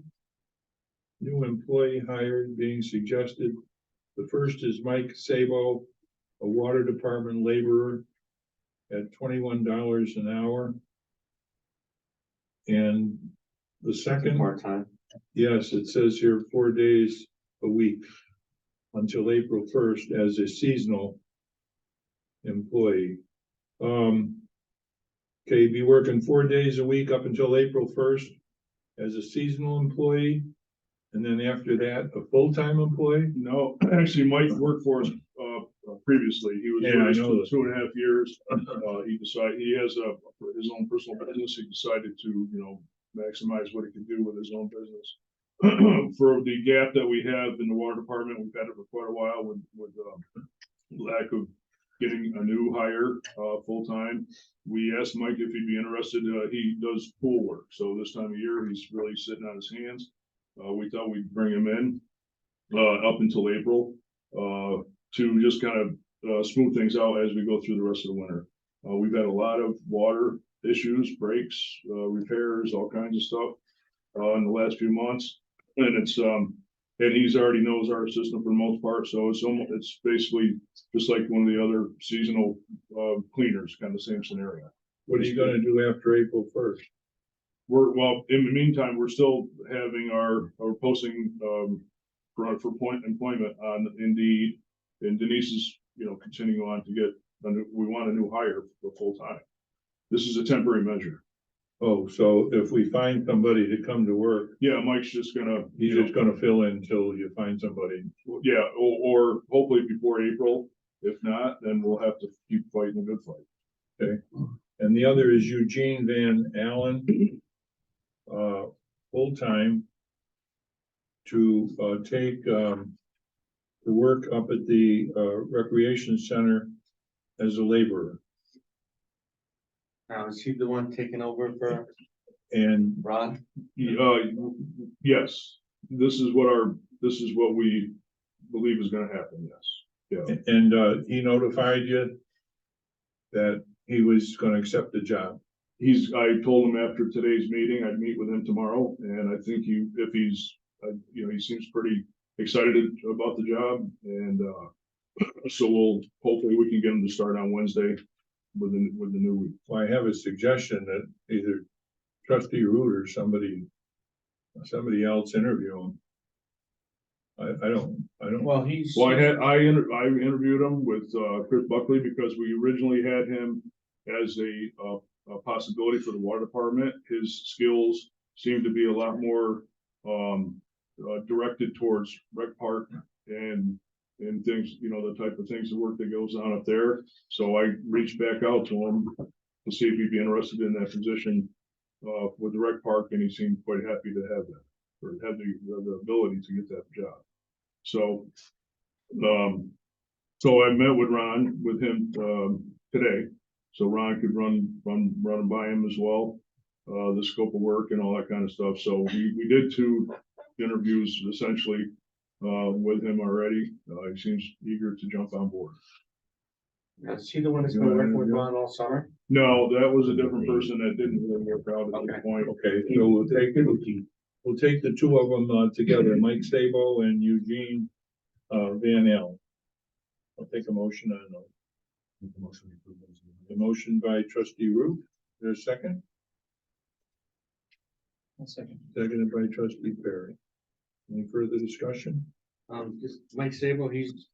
new employee hired being suggested. The first is Mike Sabo, a water department laborer at $21 an hour. And the second, Part-time. yes, it says here 4 days a week until April 1st as a seasonal employee. Okay, be working 4 days a week up until April 1st as a seasonal employee. And then after that, a full-time employee? No, actually, Mike worked for us, previously. He was Yeah, I with us know for 2.5 years. He has his own personal business. He decided to, maximize what he can do with his own business. For the gap that we have in the water department, we've had it for quite a while with lack of getting a new hire, full-time. We asked Mike if he'd be interested. He does pool work. So this time of year, he's really sitting on his hands. We thought we'd bring him in, up until April, to just kind of, smooth things out as we go through the rest of the winter. We've had a lot of water issues, breaks, repairs, all kinds of stuff, in the last few months. And it's, and he's already knows our system for the most part. So it's basically just like one of the other seasonal, cleaners, kind of the same scenario. What are you gonna do after April 1st? Well, in the meantime, we're still having our posting, for employment on Indeed, and Denise is, continuing on to get, we want a new hire for full time. This is a temporary measure. Oh, so if we find somebody to come to work, Yeah, Mike's just gonna, he's just gonna fill in until you find somebody. yeah, or hopefully before April. If not, then we'll have to keep fighting a good fight. And the other is Eugene Van Allen, full-time to take to work up at the recreation center as a laborer. Now, is he the one taking over for And Ron? Yes, this is what we believe is gonna happen, yes. Yeah, and he notified you that he was gonna accept the job. I told him after today's meeting, I'd meet with him tomorrow, and I think he seems pretty excited about the job, and, so hopefully we can get him to start on Wednesday with the new week. Well, I have a suggestion that either trustee Root or somebody else interview him. I don't, Well, he's. Well, I interviewed him with, Chris Buckley, because we originally had him as a possibility for the water department. His skills seem to be a lot more, directed towards rec park and things, the type of things, the work that goes on up there. So I reached back out to him to see if he'd be interested in that position, with the rec park, and he seemed quite happy to have that, or have the ability to get that job. So, so I met with him, today, so Ron could run by him as well, the scope of work and all that kind of stuff. So we did 2 interviews essentially, with him already. He seems eager to jump on board. Now, is he the one that's been working with Ron all summer? No, that was a different person that didn't really work out at this Okay. point. okay, so we'll take the 2 of them together, Mike Sabo and Eugene Van Allen. I'll take a motion on those. The motion by trustee Root, there's a second? One second. Seconded by trustee Perry. Any further discussion? Just Mike Sable, he's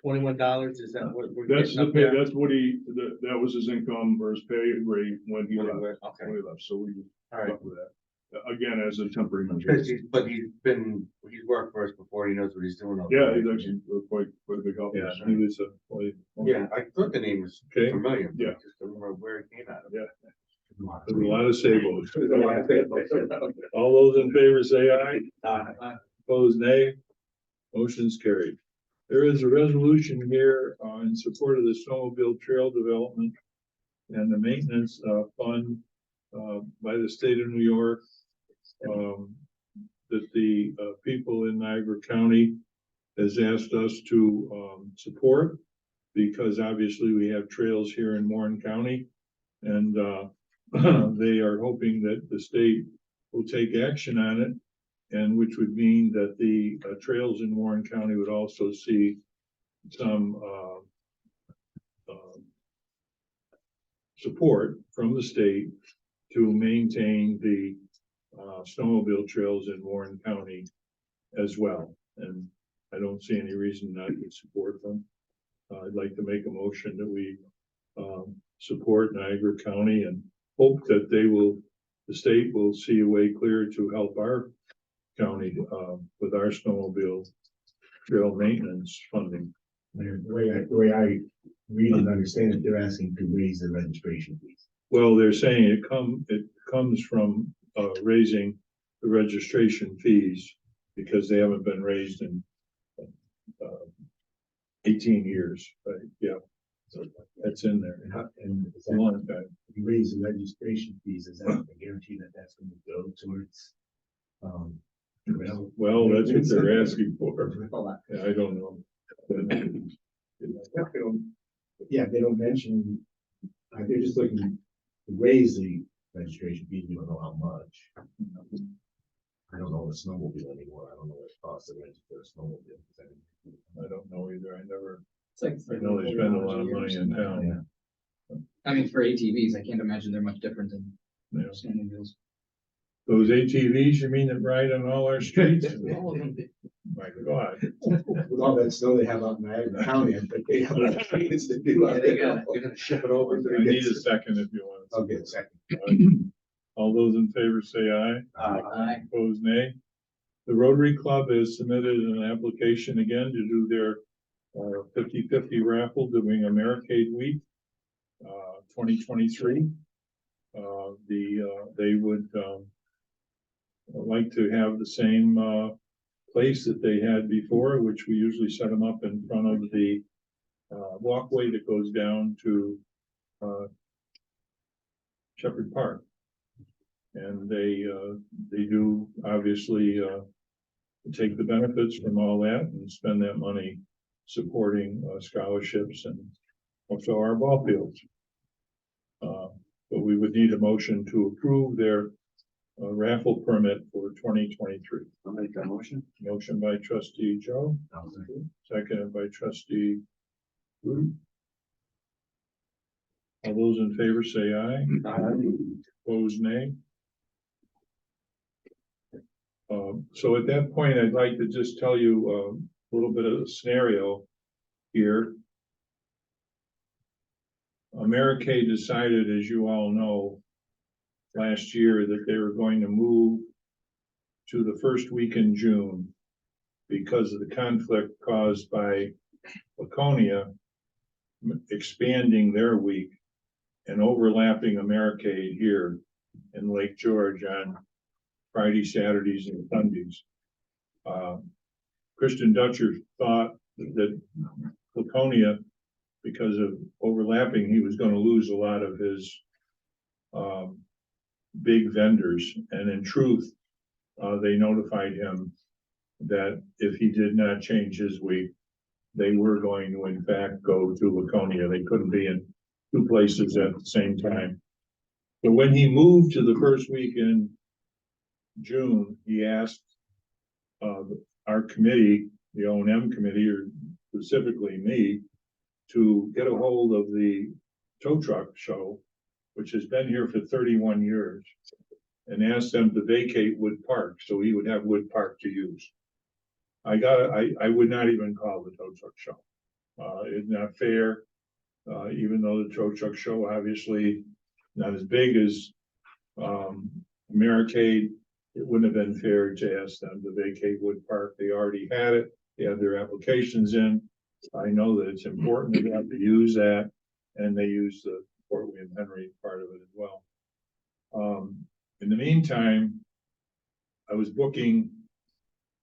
$21, is that what we're That's getting the up pay, there? that's what that was his income or his pay rate when he left, Okay, when he left, so we just all right. stuck with that. Again, as a temporary measure. Because he's worked for us before, he knows what he's doing. over Yeah, there. he's actually quite a big help. Yeah, he was Yeah, I thought the name was Okay. familiar, but I Yeah. just don't remember where it came out of. Yeah. There's a lot of Sabos. All those in favor say aye. Opposed, nay. Motion's carried. There is a resolution here in support of the snowmobile trail development and the maintenance fund by the state of New York. That the people in Niagara County has asked us to support, because obviously we have trails here in Warren County. And they are hoping that the state will take action on it, and which would mean that the trails in Warren County would also see some support from the state to maintain the snowmobile trails in Warren County as well. And I don't see any reason not to support them. I'd like to make a motion that we support Niagara County and hope that the state will see a way clear to help our county with our snowmobile trail maintenance funding. The way I read and understand it, they're asking to raise the registration fees. Well, they're saying it comes from raising the registration fees, because they haven't been raised in 18 years, right? Yeah, so that's in there. And is It's a that, long time. if you raise the registration fees, is that a guarantee that that's going to go towards? Well, that's what they're asking for. Hold on. Yeah, I don't know. Yeah, they don't mention, they're just looking to raise the registration fee, we don't know how much. I don't know the snowmobile anymore, I don't know what it costs to register a snowmobile. I don't know either. I It's like. know they spend a lot of money in town. I mean, for ATVs, I can't imagine they're much different than Yeah. snowmobiles. Those ATVs, you mean, that ride on all our streets? All of them. My God. With all that snow they have out in Niagara County, I think they have enough streets to do. Yeah, they got it. You're gonna ship it over. I need a second if you want. I'll get a second. All those in favor say aye. Aye. Opposed, nay. The Rotary Club has submitted an application again to do their 50-50 raffle, doing Americade Week 2023. They would like to have the same place that they had before, which we usually set them up in front of the walkway that goes down to Shepherd Park. And they do obviously take the benefits from all that and spend that money supporting scholarships and also our ball fields. But we would need a motion to approve their raffle permit for 2023. I'll make that motion. Motion by trustee Joe, seconded by trustee Rudy. All those in favor say aye. Opposed, nay. So at that point, I'd like to just tell you a little bit of a scenario here. Americade decided, as you all know, last year that they were going to move to the first week in June because of the conflict caused by Laconia expanding their week and overlapping Americade here in Lake George on Friday, Saturdays, and Sundays. Christian Dutcher thought that Laconia, because of overlapping, he was going to lose a lot of his big vendors. And in truth, they notified him that if he did not change his week, they were going to, in fact, go to Laconia. They couldn't be in two places at the same time. But when he moved to the first week in June, he asked our committee, the O&M committee, or specifically me, to get a hold of the tow truck show, which has been here for 31 years, and ask them to vacate Wood Park so he would have Wood Park to use. I would not even call the tow truck show. It's not fair, even though the tow truck show obviously not as big as Americade. It wouldn't have been fair to ask them to vacate Wood Park. They already had it. They had their applications in. I know that it's important to have to use that, and they use the Fort William Henry part of it as well. In the meantime, I was booking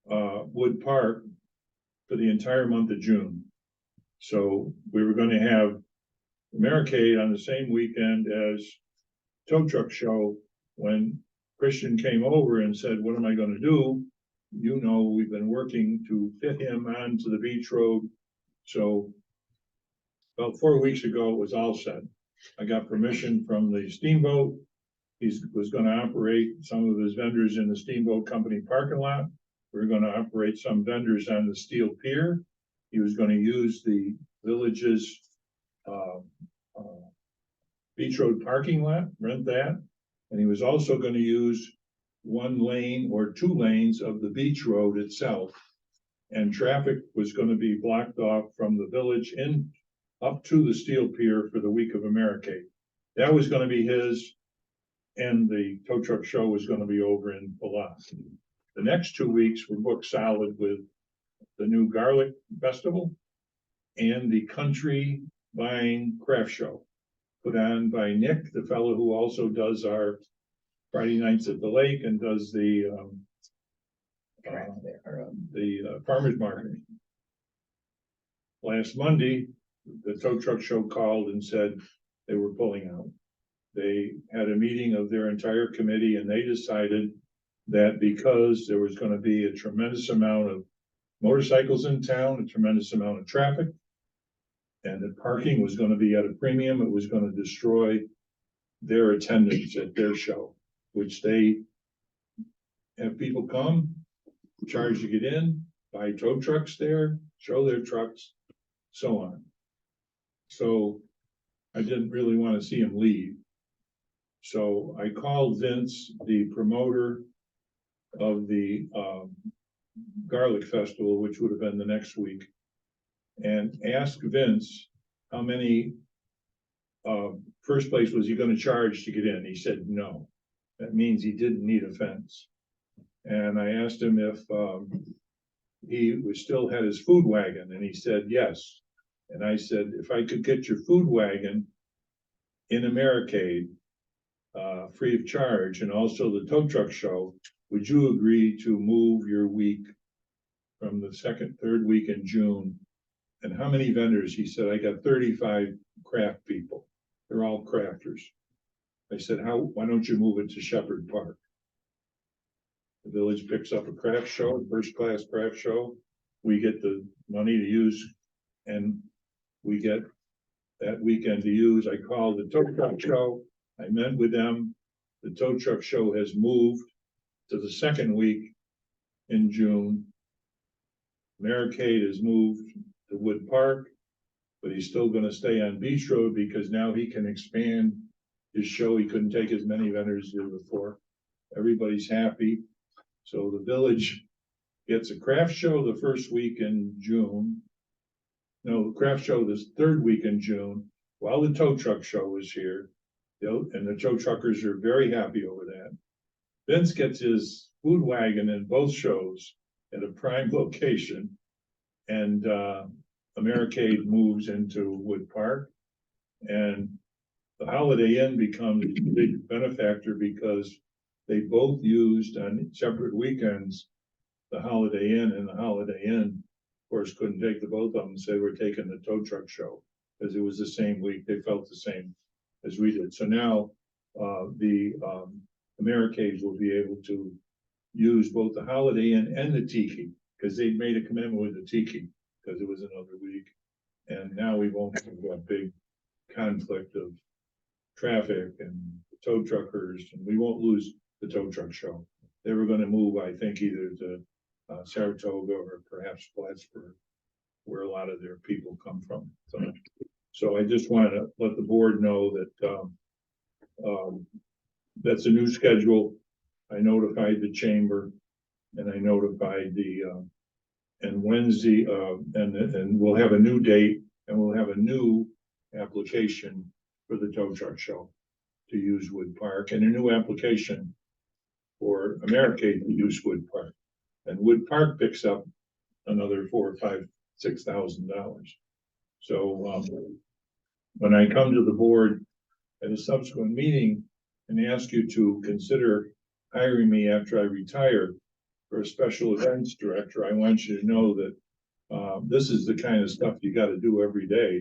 Wood Park for the entire month of June. So we were going to have Americade on the same weekend as tow truck show. When Christian came over and said, "What am I going to do?" You know, we've been working to fit him onto the beach road. So about 4 weeks ago, it was all set. I got permission from the steamboat. He was going to operate some of his vendors in the steamboat company parking lot. We were going to operate some vendors on the steel pier. He was going to use the village's beach road parking lot, rent that. And he was also going to use one lane or two lanes of the beach road itself. And traffic was going to be blocked off from the village in up to the steel pier for the week of Americade. That was going to be his, and the tow truck show was going to be over in Palas. The next 2 weeks were booked solid with the new Garlic Festival and the Country Vine Craft Show, put on by Nick, the fellow who also does our Friday nights at the lake and does the farmer's market. Last Monday, the tow truck show called and said they were pulling out. They had a meeting of their entire committee, and they decided that because there was going to be a tremendous amount of motorcycles in town, a tremendous amount of traffic, and the parking was going to be at a premium, it was going to destroy their attendance at their show, which they have people come, charge to get in, buy tow trucks there, show their trucks, so on. So I didn't really want to see him leave. So I called Vince, the promoter of the Garlic Festival, which would have been the next week, and asked Vince how many, first place, was he going to charge to get in? He said no. That means he didn't need a fence. And I asked him if he was still had his food wagon, and he said yes. And I said, if I could get your food wagon in Americade free of charge, and also the tow truck show, would you agree to move your week from the second, third week in June. And how many vendors? He said, I got 35 craft people. They're all crafters. I said, why don't you move it to Shepherd Park? The village picks up a craft show, first-class craft show. We get the money to use, and we get that weekend to use. I called the tow truck show. I met with them. The tow truck show has moved to the second week in June. Americade has moved to Wood Park, but he's still gonna stay on Beach Road because now he can expand his show. He couldn't take as many vendors as he did before. Everybody's happy. So the village gets a craft show the first week in June. No, the craft show this third week in June, while the tow truck show is here. And the tow truckers are very happy over that. Vince gets his food wagon in both shows at a prime location. And Americade moves into Wood Park. And the Holiday Inn becomes a big benefactor because they both used on separate weekends the Holiday Inn, and the Holiday Inn, of course, couldn't take the both of them, so they were taking the tow truck show because it was the same week. They felt the same as we did. So now the Americades will be able to use both the Holiday Inn and the Tiki because they made a commitment with the Tiki because it was another week. And now we won't have a big conflict of traffic and tow truckers, and we won't lose the tow truck show. They were going to move, I think, either to Saratoga or perhaps Plattsburgh, where a lot of their people come from. So I just wanted to let the board know that that's a new schedule. I notified the chamber, and I notified the and Wednesday, and we'll have a new date, and we'll have a new application for the tow truck show to use Wood Park, and a new application for Americade to use Wood Park. And Wood Park picks up another $4,000, $5,000, $6,000. So when I come to the board at a subsequent meeting and ask you to consider hiring me after I retire for a special events director, I want you to know that this is the kind of stuff you got to do every day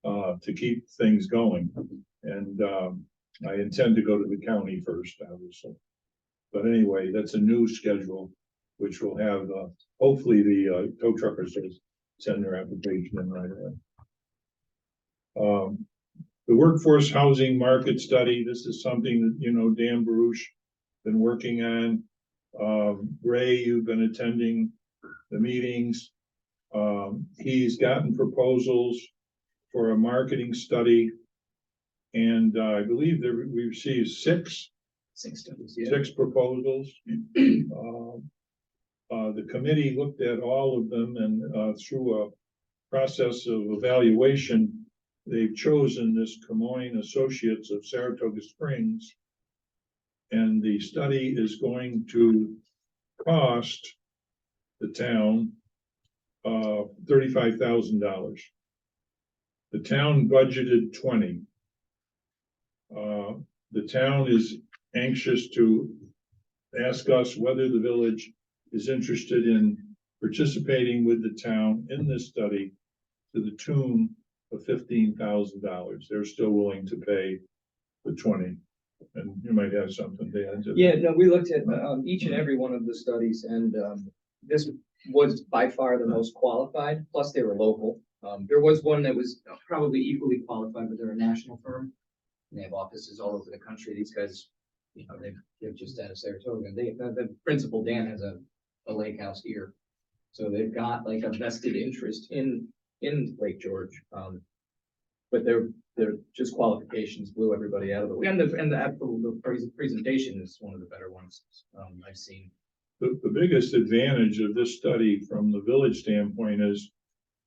to keep things going. And I intend to go to the county first, obviously. But anyway, that's a new schedule, which will have, hopefully the tow truckers will send their application in right away. The workforce housing market study, this is something that, you know, Dan Baruch been working on. Ray, you've been attending the meetings. He's gotten proposals for a marketing study. And I believe that we received six proposals. The committee looked at all of them, and through a process of evaluation, they've chosen this Camoin Associates of Saratoga Springs. And the study is going to cost the town $35,000. The town budgeted $20,000. The town is anxious to ask us whether the village is interested in participating with the town in this study to the tune of $15,000. They're still willing to pay the $20,000. And you might have something to add to that. Yeah, no, we looked at each and every one of the studies, and this was by far the most qualified, plus they were local. There was one that was probably equally qualified, but they're a national firm. And they have offices all over the country. These guys, you know, they're just out of Saratoga. The principal, Dan, has a lake house here. So they've got like a vested interest in Lake George. But they're just qualifications blew everybody out of the way. And the actual presentation is one of the better ones I've seen. The biggest advantage of this study from the village standpoint is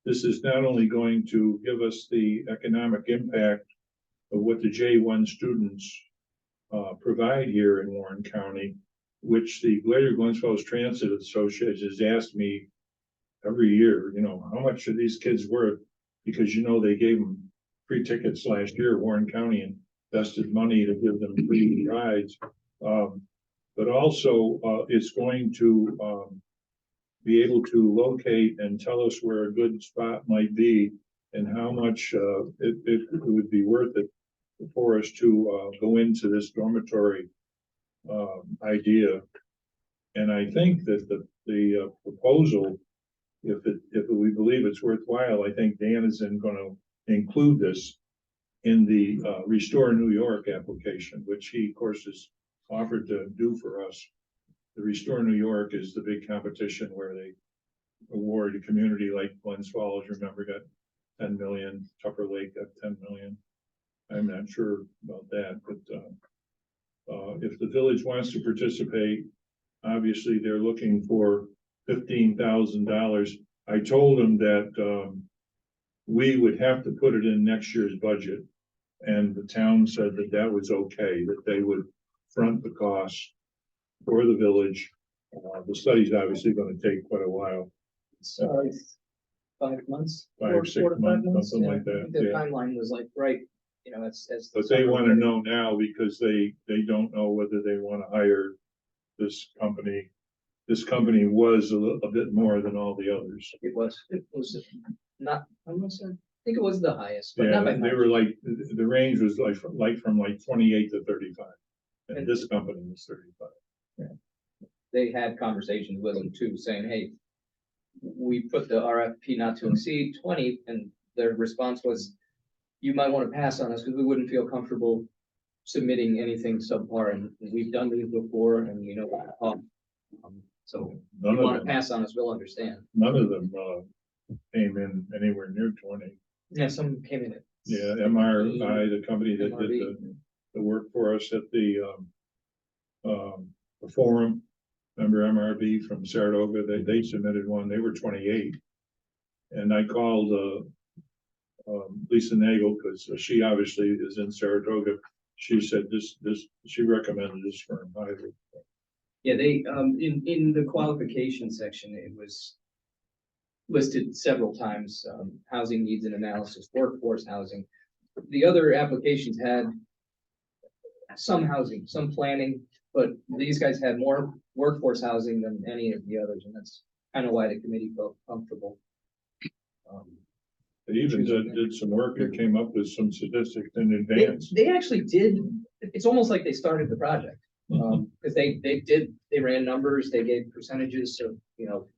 this is not only going to give us the economic impact of what the J1 students provide here in Warren County, which the Greater Glens Falls Transit Association has asked me every year, you know, how much are these kids worth? Because, you know, they gave them free tickets last year, Warren County invested money to give them free rides. But also it's going to be able to locate and tell us where a good spot might be and how much, it would be worth it for us to, go into this dormitory, idea. And I think that the proposal, if we believe it's worthwhile, I think Dan is gonna include this in the, Restore New York application, which he, of course, has offered to do for us. The Restore New York is the big competition where they award a community like Glens Falls, remember, got 10 million, Tupper Lake got 10 million. I'm not sure about that, but, if the village wants to participate, obviously they're looking for $15,000. I told them that, we would have to put it in next year's budget. And the town said that that was okay, that they would front the costs for the village. The study's obviously gonna take quite a while, It's 5 months. 5, 4 6 to 5 months, something yeah. like I that, think The yeah. timeline was like, right, you know, as. But they wanna know now because they don't know whether they wanna hire this company. This company was a bit more than all the others. It was not, I think it was the highest, but Yeah, not by they much. were like, the range was like from 28 to 35. And this company was 35. They had conversations with them too, saying, hey, we put the RFP not to exceed 20, and their response was, you might want to pass on us because we wouldn't feel comfortable submitting anything subpar, and we've done these before, and you know, so if None you of want to them, pass on us, we'll understand. none of them, came in anywhere near 20. Yeah, some came in at. Yeah, MRI, the company that did MRV. the work for us at the forum. Remember MRB from Saratoga, they submitted one, they were 28. And I called, Lisa Nagel, because she obviously is in Saratoga. She said she recommended this firm highly. Yeah, they, in the qualification section, it was listed several times, housing needs and analysis, workforce housing. The other applications had some housing, some planning, but these guys had more workforce housing than any of the others, and that's kind of why the committee felt comfortable. They even did some work and came up with some statistics in They, advance. they actually did, it's almost like they started the project. Because they ran numbers, they gave percentages of, you know,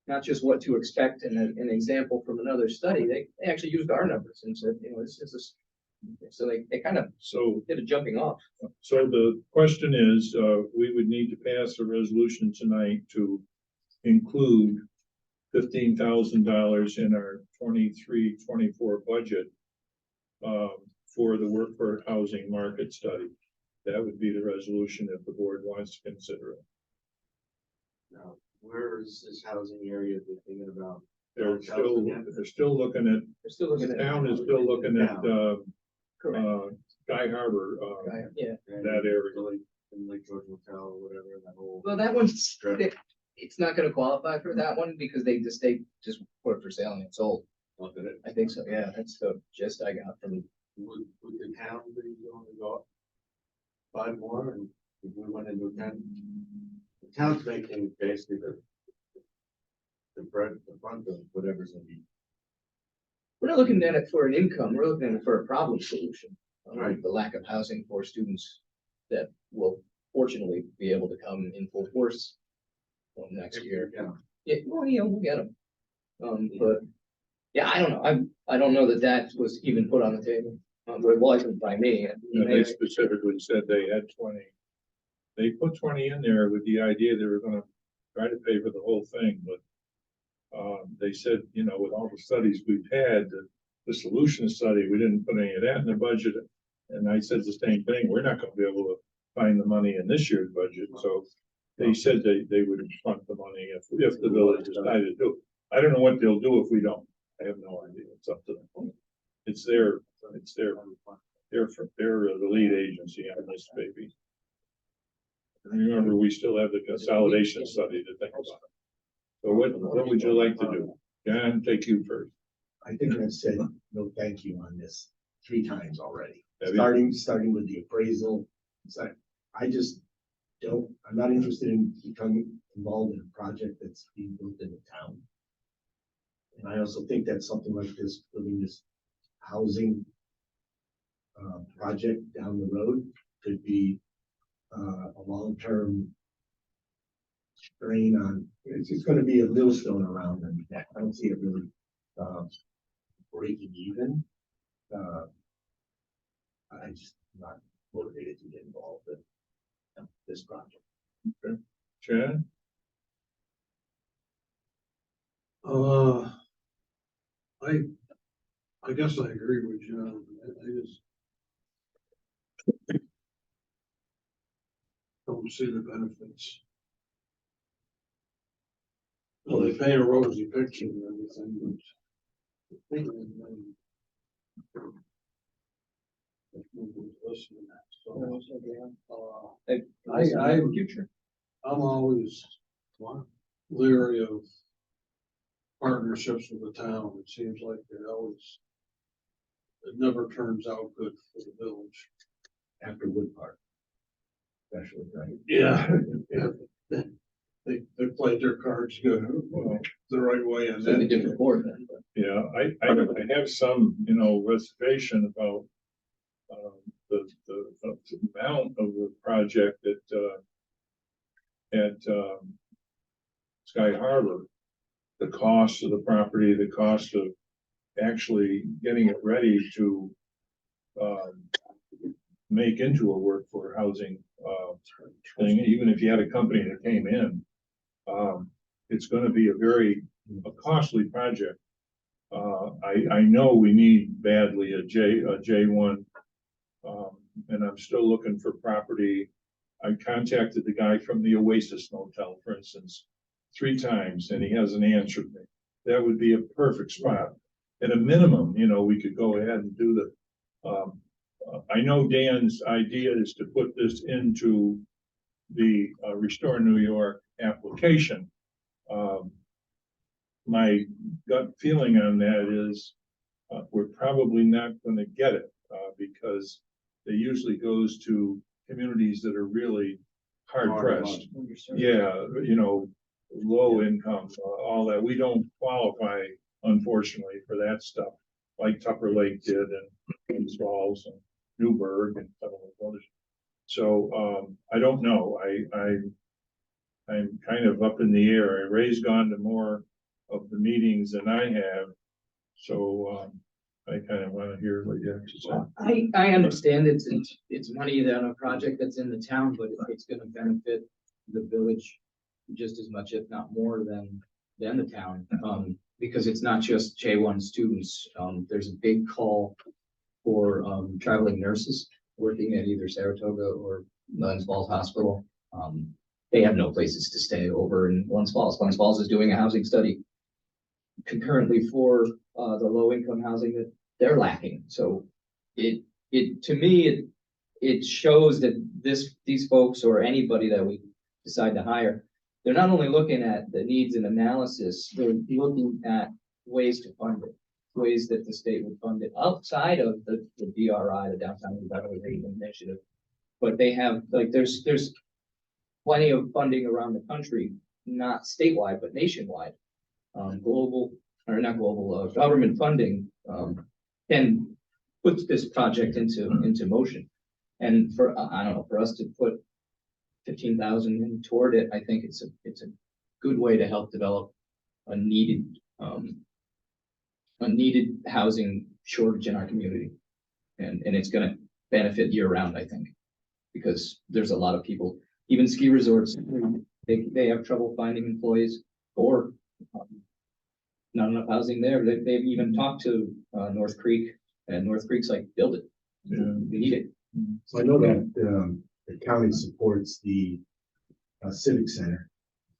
not just what to expect and an example from another study, they actually used our numbers and said, you know, this is, so they kind of So did a jumping off. So the question is, we would need to pass a resolution tonight to include $15,000 in our 23-24 budget for the workforce housing market study. That would be the resolution if the board wants to consider it. Now, where is this housing area they're thinking about? They're still looking at, They're still looking the at. town is still looking at Correct. Sky Harbor, Yeah, that area. In Lake George Hotel or whatever, that whole. well, that one's, it's not gonna qualify for that one because they just put it for sale and it's sold. Look at it. I think so, yeah, that's the gist I got from. Would the town be going to go up 5 more and if we went into 10? The town's making basically the front of whatever's in the. We're not looking at it for an income, we're looking at it for a problem solution. Right. The lack of housing for students that will fortunately be able to come in full force next year. Yeah. Yeah, well, yeah, we'll get them. But, yeah, I don't know, I don't know that was even put on the table. But it wasn't by me. They specifically said they had 20. They put 20 in there with the idea they were gonna try to pay for the whole thing, but they said, you know, with all the studies we've had, the solution study, we didn't put any of that in the budget. And I said the same thing, we're not gonna be able to find the money in this year's budget, so they said they would front the money if the village decided to do it. I don't know what they'll do if we don't. I have no idea. It's up to them. It's their they're the lead agency on this baby. And remember, we still have the consolidation study to think about. So what would you like to do? John, take you first. I think I've said no thank you on this 3 times already. Have you? Starting with the appraisal. So I just, I'm not interested in becoming involved in a project that's being built in the town. And I also think that something like this, building this housing project down the road could be a long-term strain on, it's gonna be a millstone around them. I don't see it really breaking even. I just not motivated to get involved in this project. Chad? I guess I agree with John. I just don't see the benefits. Well, they paint a rosy picture and everything, but. Nobody's listening, so, Future. I'm always leery of partnerships with the town. It seems like it never turns out good for the village. After Wood Park. Especially, right? Yeah. They played their cards good, the right way, and Slightly then. different board then, but. Yeah, I have some, reservation about the amount of the project at Sky Harbor. The cost of the property, the cost of actually getting it ready to make into a workforce housing thing, even if you had a company that came in. It's gonna be a costly project. I know we need badly a J1, and I'm still looking for property. I contacted the guy from the Oasis Motel, for instance, 3 times, and he hasn't answered me. That would be a perfect spot. At a minimum, we could go ahead and do I know Dan's idea is to put this into the Restore New York application. My gut feeling on that is we're probably not going to get it because it usually goes to communities that are really hard pressed. Yeah, low income, all that. We don't qualify, unfortunately, for that stuff, like Tupper Lake did and Falls and Newburgh and some of those others. So I don't know. I'm kind of up in the air. Ray's gone to more of the meetings than I have, so I kind of want to hear what you have to say. I understand it's money on a project that's in the town, but it's gonna benefit the village just as much, if not more than the town. Because it's not just J1 students. There's a big call for traveling nurses working at either Saratoga or Glens Falls Hospital. They have no places to stay over in Glens Falls. Glens Falls is doing a housing study concurrently for the low income housing that they're lacking. So to me, it shows that these folks or anybody that we decide to hire, they're not only looking at the needs and analysis, they're looking at ways to fund it, ways that the state would fund it outside of the DRI, the Downtown Revitalization Initiative. But they have, there's plenty of funding around the country, not statewide, but nationwide. Government funding can put this project into motion. And I don't know, for us to put 15,000 in toward it, I think it's a good way to help develop a needed housing shortage in our community. And it's gonna benefit year round, I think, because there's a lot of people, even ski resorts, they have trouble finding employees or not enough housing there. They've even talked to North Creek, and North Creek's like, build it. Yeah. We need it. So I know that the county supports the civic center,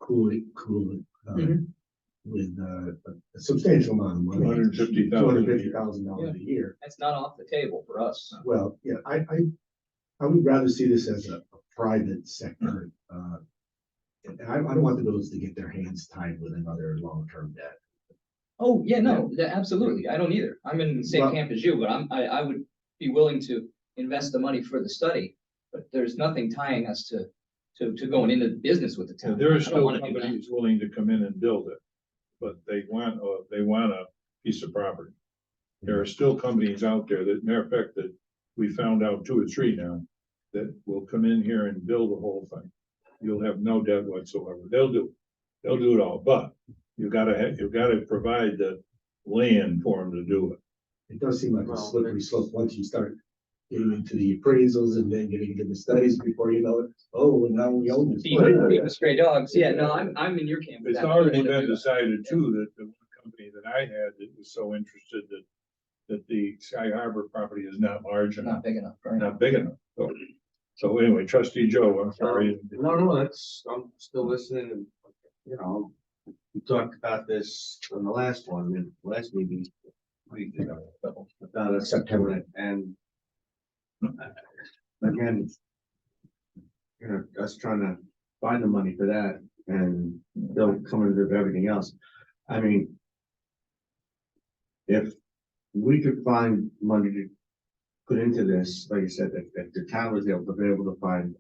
cool it, with a substantial amount of money. $250,000 a year. That's not off the table for us. Well, yeah, I would rather see this as a private sector. And I don't want the village to get their hands tied with another long-term debt. Oh, yeah, no, absolutely. I don't either. I'm in the same Well- camp as you, but I would be willing to invest the money for the study. But there's nothing tying us to going into the business with the town. There I are don't still wanna do that. companies willing to come in and build it, but they want a piece of property. There are still companies out there that, matter of fact, that we found out 2 or 3 now, that will come in here and build the whole thing. You'll have no debt whatsoever. They'll do it all, but you've gotta provide the land for them to do it. It does seem like a slippery slope once you start getting into the appraisals and then getting into the studies before you know it. Oh, now we own this. Being stray dogs, yeah, no, I'm in your camp. with It's that. already I don't wanna been do that. decided too, that the one company that I had that was so interested that the Sky Harbor property is not large enough, Not big enough, right? not big enough. So anyway, trustee Joe, I'm sorry. No, I'm still listening and, you know, we talked about this on the last meeting. About September and again, you know, us trying to find the money for that and they'll come into everything else. I mean, if we could find money to put into this, like you said, if the town was able to find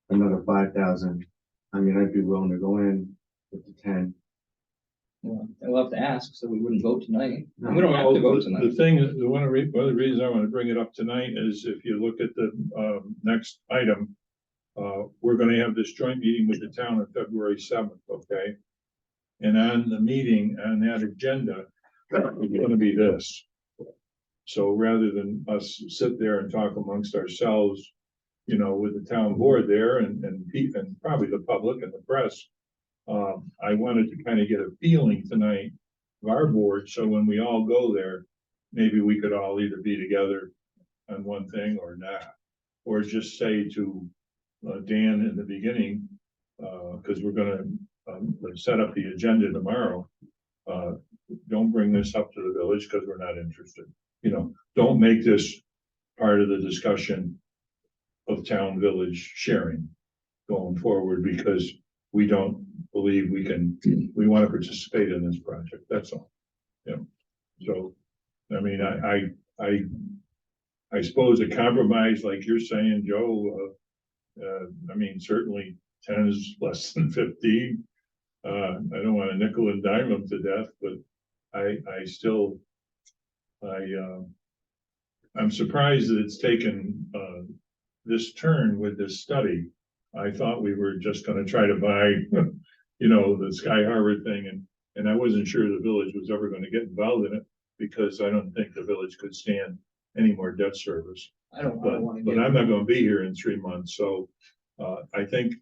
another 5,000, I mean, I'd be willing to go in with the 10. Well, I'll have to ask, so we wouldn't vote tonight. No. We don't have to vote The tonight. thing, one of the reasons I want to bring it up tonight is if you look at the next item, we're gonna have this joint meeting with the town on February 7th, okay? And on the meeting, on that agenda, it's gonna be this. So rather than us sit there and talk amongst ourselves, you know, with the town board there and probably the public and the press, I wanted to kind of get a feeling tonight of our board, so when we all go there, maybe we could all either be together on one thing or not. Or just say to Dan in the beginning, because we're gonna set up the agenda tomorrow. Don't bring this up to the village because we're not interested. You know, don't make this part of the discussion of town village sharing going forward because we don't believe we want to participate in this project. That's all. Yeah. So, I mean, I suppose a compromise like you're saying, Joe, I mean, certainly 10 is less than 15. I don't want to nickel and dime them to death, but I'm surprised that it's taken this turn with this study. I thought we were just gonna try to buy, you know, the Sky Harbor thing, and I wasn't sure the village was ever gonna get involved in it because I don't think the village could stand any more debt service. I don't wanna But get. I'm not gonna be here in 3 months, so I think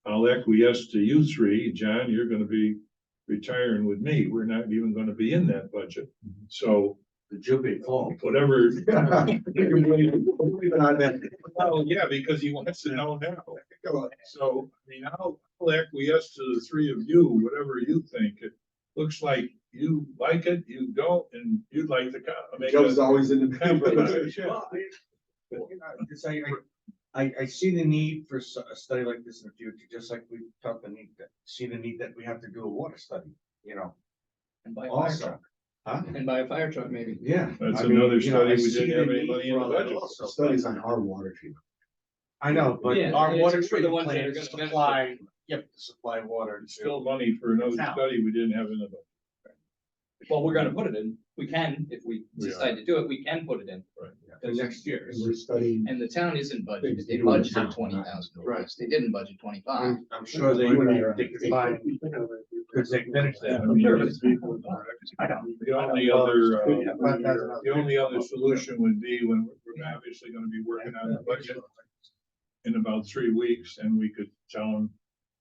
I'll acquiesce to you 3. John, you're gonna be retiring with me. We're not even gonna be in that budget. So The Jubilee fall. whatever. Even on that. Oh, yeah, because he wants to know now. So, I mean, I'll acquiesce to the 3 of you, whatever you think. It looks like you like it, you don't, and you'd like to make Joe's a always in the. compromise. Yeah. Because I see the need for a study like this in the future, just like we talked see the need that we have to do a water study, you know, And buy a fire also. truck. Huh? And buy a fire truck maybe. Yeah. That's I mean, another you know, study I we see didn't have the any need money in for the all that budget. also. Studies on our water treatment. I know, but Yeah, our yeah, water it's for the treatment ones that are plants gonna supply, supply water. to- Still money for another Town. study we didn't have in the budget. Well, we're gonna put it in. We can, if we We decide to do it, we can put it in. For next year. And we're studying. And the town isn't budgeted. They Things to do with budgeted town. 20,000. Right. They didn't budget 25. I'm sure they could find, because they finished that. I mean, The only other solution would be when we're obviously gonna be working on the budget in about 3 weeks, and we could tell them,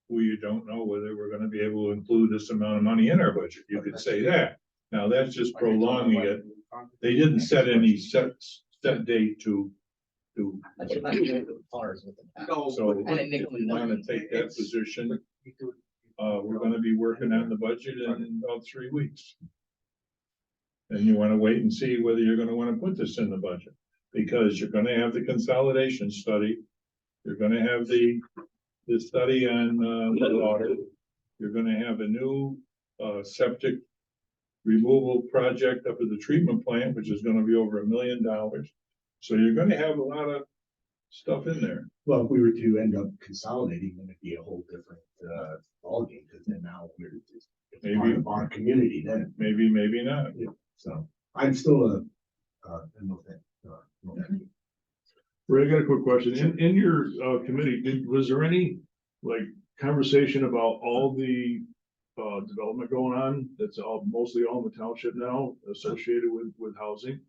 we don't know whether we're gonna be able to include this amount of money in our budget. You could say that. Now, that's just prolonging it. They didn't set any set date to. That's what I'm doing with cars with the town. So And a nickel if you and wanna dime. take that position, we're gonna be working on the budget in about 3 weeks. And you wanna wait and see whether you're gonna wanna put this in the budget, because you're gonna have the consolidation study. You're gonna have the study on, water. You're gonna have a new, septic removal project up at the treatment plant, which is gonna be over $1 million. So you're gonna have a lot of stuff in there. Well, if we were to end up consolidating, then it'd be a whole different, ballgame, because then now we're just part Maybe, of our community then, maybe, maybe not. so I'm still no thank, no thank you. Ray, I got a quick question. In your, committee, was there any, like, conversation about all the, development going on? That's all, mostly all in the township now associated with housing.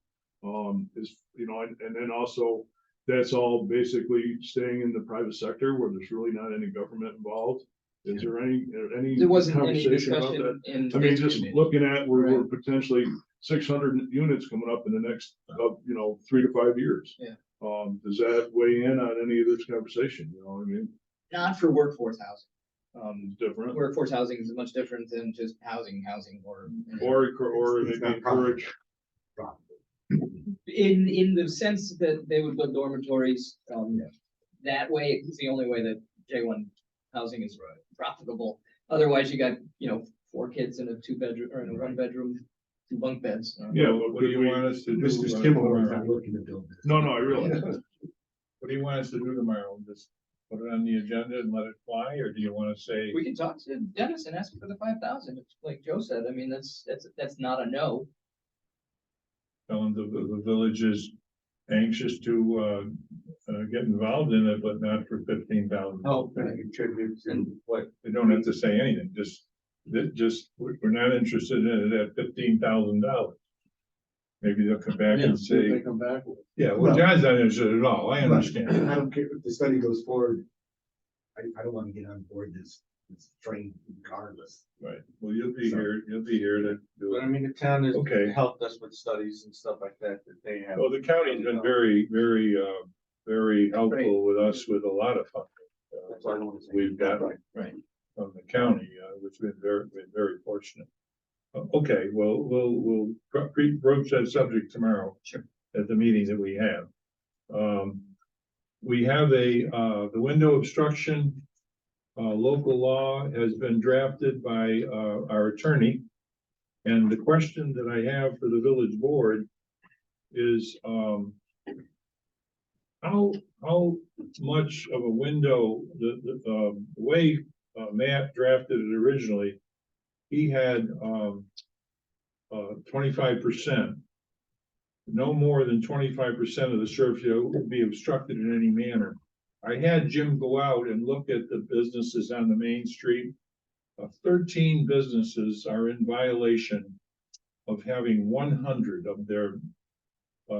Is, you know, and then also that's all basically staying in the private sector where there's really not any government involved. Is there any There wasn't any conversation about discussion that? in. I mean, this just committee. looking at, we're potentially 600 units coming up in the next, 3 to 5 years. Yeah. Does that weigh in on any of this conversation? You know what I mean? Not for workforce housing. Different. Workforce housing is much different than just housing or. Or It's maybe not encourage, In the sense that they would build dormitories, that way, it's the only way that J1 housing is profitable. Otherwise, you got, 4 kids in a 2-bedroom or in a 1-bedroom, 2 bunk beds. yeah, well, What do you want us to do? Mr. Kimmel is tomorrow? not looking to build this. no, I realize. What do you want us to do tomorrow? Just put it on the agenda and let it fly, or do you want to say? We can talk to Dennis and ask him for the 5,000. Like Joe said, I mean, that's not a no. Tell them the village is anxious to get involved in it, but not for 15,000. Help and contribute to what, They don't have to say anything, we're not interested in it at $15,000. Maybe they'll come back and See what they say, come back with. yeah, well, John's not interested at all, I understand. I don't care if the study goes forward. I don't want to get on board this train regardless. Right, well, you'll be here to do but I it. mean, the town has Okay. helped us with studies and stuff like that they have. Well, the county's been very helpful with us with a lot of funding. That's why I don't want to say. We've got Right. from the county, which we've been very fortunate. Okay, well, we'll broach that subject tomorrow. Sure. At the meeting that we have. We have the window obstruction. Local law has been drafted by, our attorney. And the question that I have for the village board is, how much of a window, the way Matt drafted it originally, he had 25%. No more than 25% of the surface would be obstructed in any manner. I had Jim go out and look at the businesses on the main street. 13 businesses are in violation of having 100 of their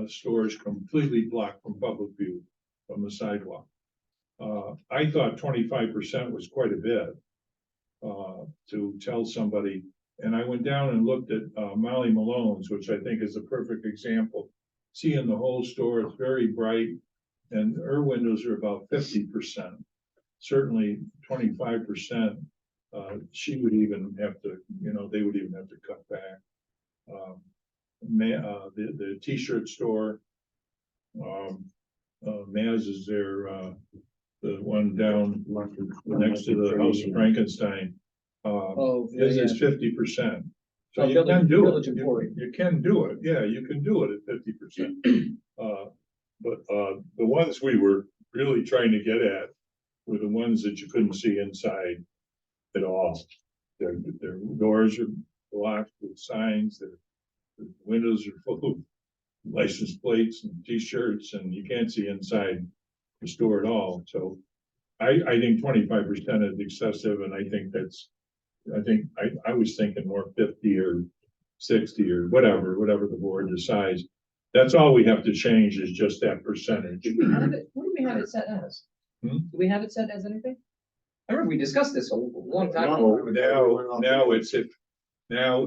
stores completely blocked from public view from the sidewalk. I thought 25% was quite a bit to tell somebody. And I went down and looked at Molly Malone's, which I think is a perfect example. Seeing the whole store, it's very bright, and her windows are about 50%. Certainly 25%, she would even have to, they would even have to cut back. The t-shirt store, Maz is there, the one down next to the House of Frankenstein. His is 50%. So you can do it. You can do it. Yeah, you can do it at 50%. But the ones we were really trying to get at were the ones that you couldn't see inside at all. Their doors are blocked with signs, their windows are full of license plates and t-shirts, and you can't see inside the store at all. So I think 25% is excessive, and I think I was thinking more 50 or 60 or whatever the board decides. That's all we have to change is just that percentage. What do we have it set as? Hmm? Do we have it set as anything? I remember we discussed this a long time No, ago. now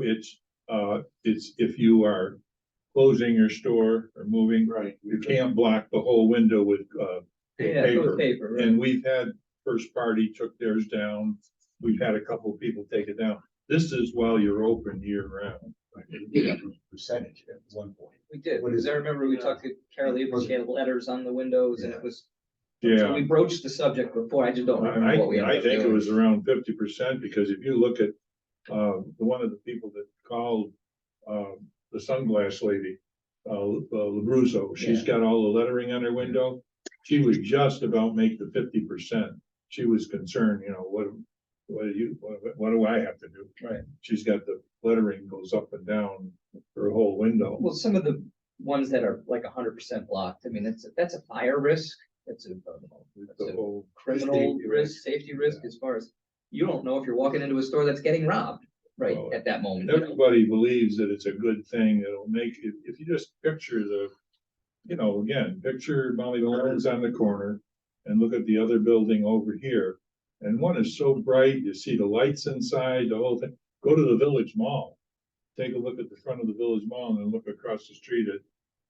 it's if you are closing your store or moving, Right. you can't block the whole window with Yeah, it was paper. paper, right? And we've had First Party took theirs down. We've had a couple of people take it down. This is while you're open year round. Percentage at one point. We did, What because is I it? remember we talked to Carol Lee, she had letters on the windows and it was. So Yeah. we broached the subject before, I just don't remember what we. I ended up think it doing. was around 50%, because if you look at one of the people that called the sunglass lady, Labruzo, she's got all the lettering on her window. she would just about make the 50%. She was concerned, you know, what do I have to do? Right. She's got the lettering goes up and down her whole window. Well, some of the ones that are like 100% blocked, I mean, that's a fire risk, that's The a whole criminal Safety risk, safety risk, as far as, you don't know if you're walking into a store that's getting robbed, right, Well, at that moment. everybody believes that it's a good thing. It'll make, if you just picture again, picture Molly Malone's on the corner and look at the other building over here. And one is so bright, you see the lights inside, the whole thing. Go to the Village Mall. Take a look at the front of the Village Mall and then look across the street at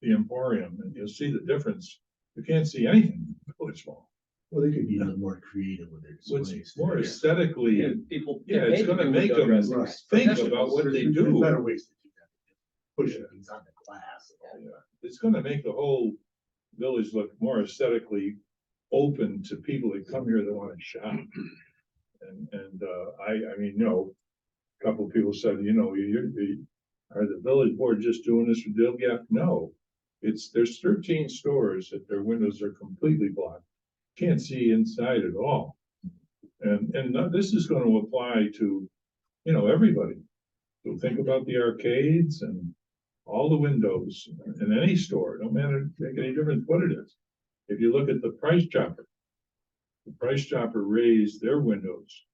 the Emporium and you'll see the difference. You can't see anything in the Village Mall. Well, they could be a little more creative with their Which displays. more aesthetically, And people. yeah, get it's paid to gonna do make window them dressings. think Professionals. about what they There's do. better ways to do that. Push things on the glass. It's gonna make the whole village look more aesthetically open to people that come here that wanna shop. And I mean, a couple of people said, are the village board just doing this for deal gap? No. There's 13 stores that their windows are completely blocked. Can't see inside at all. And this is gonna apply to, everybody. So think about the arcades and all the windows in any store, no matter, make any difference what it is. If you look at the Price Chopper, the Price Chopper raised their windows,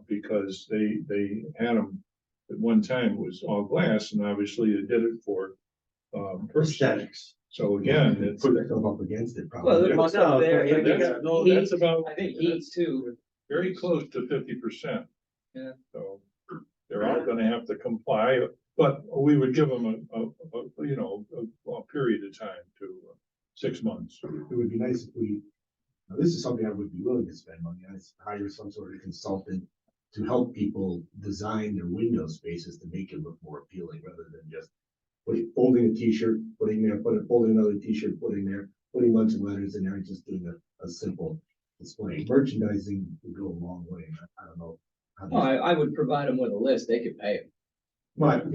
because they had them, at one time it was all glass, and obviously they did it for, purposes. Aesthetics. So again, it's. Put yourself up against it, Well, probably. there's stuff there, Yeah, and we got that's heat, about, I think heat too. very close to 50%. Yeah. So they're all gonna have to comply, but we would give them a period of time to 6 months. It would be nice if now this is something I would be willing to spend money on, is hire some sort of consultant to help people design their window spaces to make it look more appealing, rather than just folding a t-shirt, putting there, folding another t-shirt, putting there, putting a bunch of letters in there, and just doing a simple display. Merchandising would go a long way. I don't know. how Well, this- I would provide them with a list, they could pay it. But,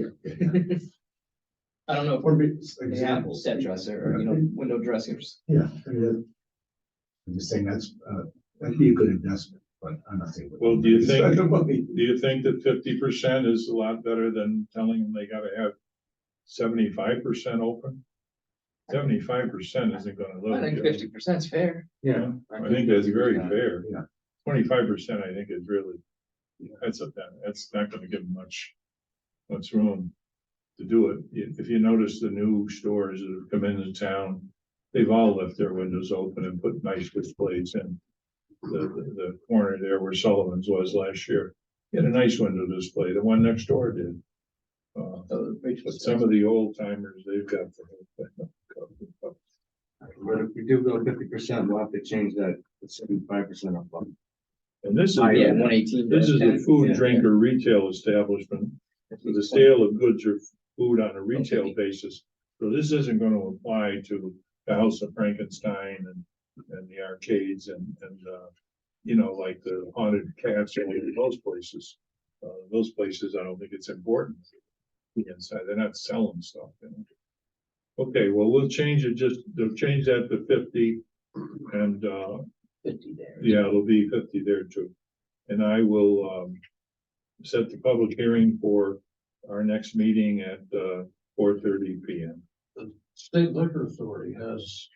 I don't know if or they have examples. set dresser or, window dressers. Yeah, I'm just saying that'd be a good investment, but I'm not saying. Well, do you think- Spend the money. Do you think that 50% is a lot better than telling them they gotta have 75% open? 75% isn't gonna look. I think good. 50% is fair. Yeah. I think that's very fair. Yeah. 25%, I think, is really, that's not gonna give them much room to do it. If you notice the new stores that have come into town, they've all left their windows open and put nice displays in. The corner there where Sullivan's was last year, he had a nice window display. The one next door did. But some of the old timers, they've got. But if we do go 50%, we'll have to change that to 75% up. And this is, Yeah, a- 118. this is a food, Yeah, drink, or retail establishment. For the sale of goods or food on a retail Okay. basis. So this isn't gonna apply to the House of Frankenstein and the arcades and like the haunted castle and those places. Those places, I don't think it's important. The inside, they're not selling stuff. Okay, well, we'll change it, they'll change that to 50 and, 50 there. yeah, it'll be 50 there too. And I will, set the public hearing for our next meeting at, 4:30 PM. The state liquor authority has,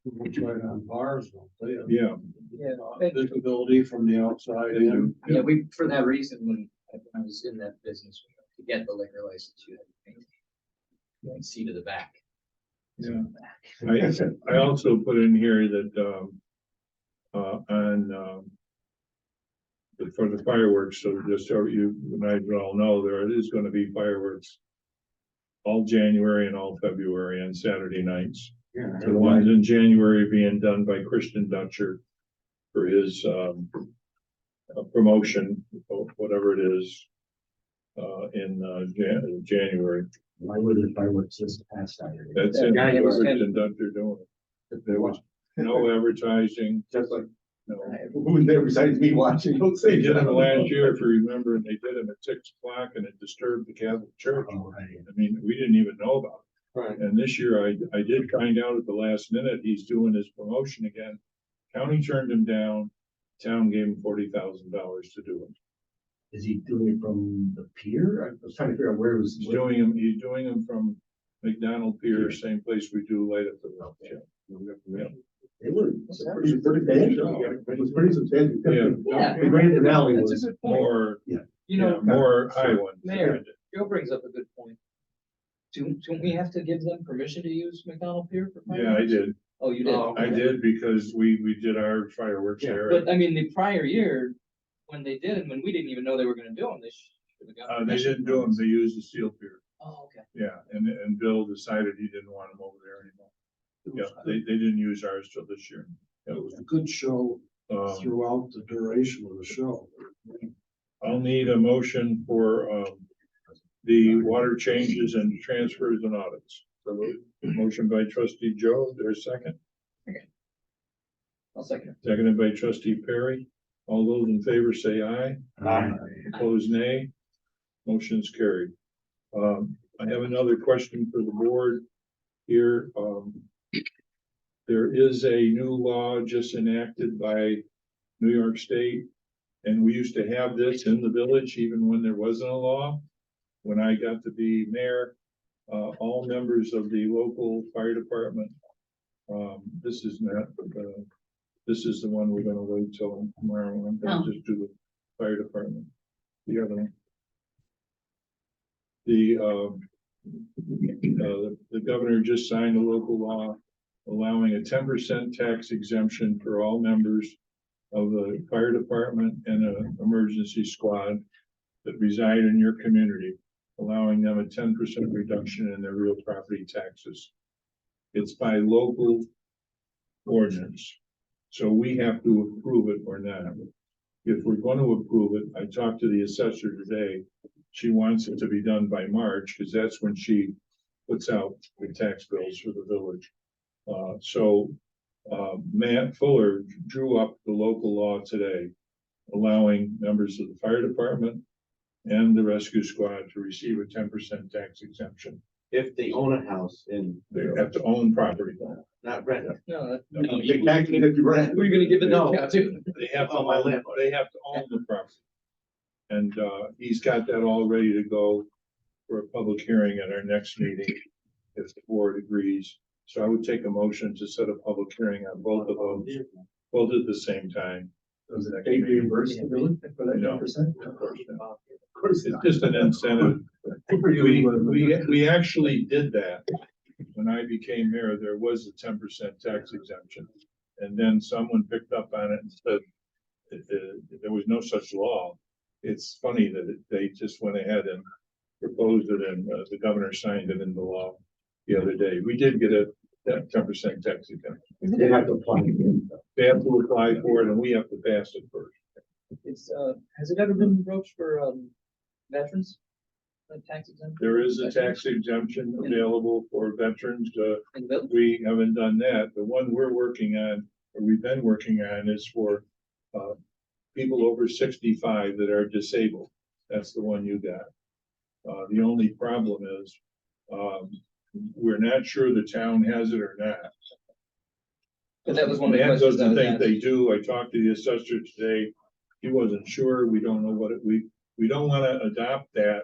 it's right on bars, don't they? Yeah. Yeah. Visibility from the outside They in. do. Yeah, for that reason, when I was in that business, to get the liquor license, you had to paint. You can see to the back. Yeah. I also put in here that, for the fireworks, so just so you might all know, there is gonna be fireworks all January and all February on Saturday nights. Yeah. The ones in January being done by Christian Dutcher for his, promotion, whatever it is, in, January. Why would the fireworks just pass out? That's it. Yeah, it was- Christian Dutcher doing it. There was no advertising, Just like, no. who was there besides me watching? Don't say They did that. them last year, if you remember, and they did them at 6 o'clock and it disturbed the Catholic Church. Oh, right. I mean, we didn't even know about Right. And this year I did find out at the last minute, he's doing his promotion again. County turned him down, town gave him $40,000 to do it. Is he doing it from the pier? I was trying to figure out where it was. He's doing him from McDonald Pier, same place we do light up the road. Yeah. It was pretty substantial. It was pretty substantial. Yeah. The grand finale That's a was good point. More, You yeah, know, more high ones. Mayor, Joe brings up a good point. Don't we have to give them permission to use McDonald Pier for Yeah, I fireworks? did. Oh, you did? I did because we did our fireworks there. But I mean, the prior year, when they did, and when we didn't even know they were gonna do them, they should have got. They permission didn't from do them, us. they used the steel pier. Oh, okay. Yeah, and Bill decided he didn't want them over there anymore. Yeah, they didn't use ours till this year. It was a good show Um, throughout the duration of the show. I'll need a motion for, the water changes and transfers and audits. Motion by trustee Joe, is there a second? I'll second it. Seconded by trustee Perry. All those in favor say aye. Opposed, nay. Motion's carried. I have another question for the board here. There is a new law just enacted by New York State. And we used to have this in the village even when there wasn't a law. When I got to be mayor, all members of the local fire department, this is not, this is the one we're gonna wait till tomorrow. I'm gonna just do the fire department. The other one. The governor just signed a local law allowing a 10% tax exemption for all members of the fire department and an emergency squad that reside in your community, allowing them a 10% reduction in their real property taxes. It's by local ordinance. So we have to approve it or not. If we're going to approve it, I talked to the assessor today. She wants it to be done by March because that's when she puts out the tax bills for the village. Matt Fuller drew up the local law today, allowing members of the fire department and the rescue squad to receive a 10% tax exemption. If they own a house in, They have to own property. not rent it. No, Big tax if you rent. who are you gonna give it No. to? They have to Oh, my own, landlord. they have to own the property. And, he's got that all ready to go for a public hearing at our next meeting, if the board agrees. So I would take a motion to set a public hearing on both of those, both at the same time. Was it state reimbursed the village for that No. 10%? Of course not. Of course It's not. just an incentive. Good for you. We actually did that. When I became mayor, there was a 10% tax exemption. And then someone picked up on it and said, there was no such law. It's funny that they just went ahead and proposed it and the governor signed it into law the other day. We did get a 10% tax exemption. They have to apply again. They have to apply for it and we have to pass it first. It's, has it ever been broached for, veterans? A tax exemption? There is a tax exemption available for veterans. In the village? We haven't done that. The one we're working on, or we've been working on, is for people over 65 that are disabled. That's the one you got. The only problem is, we're not sure the town has it or not. But that was one of the Matt questions I doesn't was think asked. they do. I talked to the assessor today. He wasn't sure. We don't know what it, we don't want to adopt that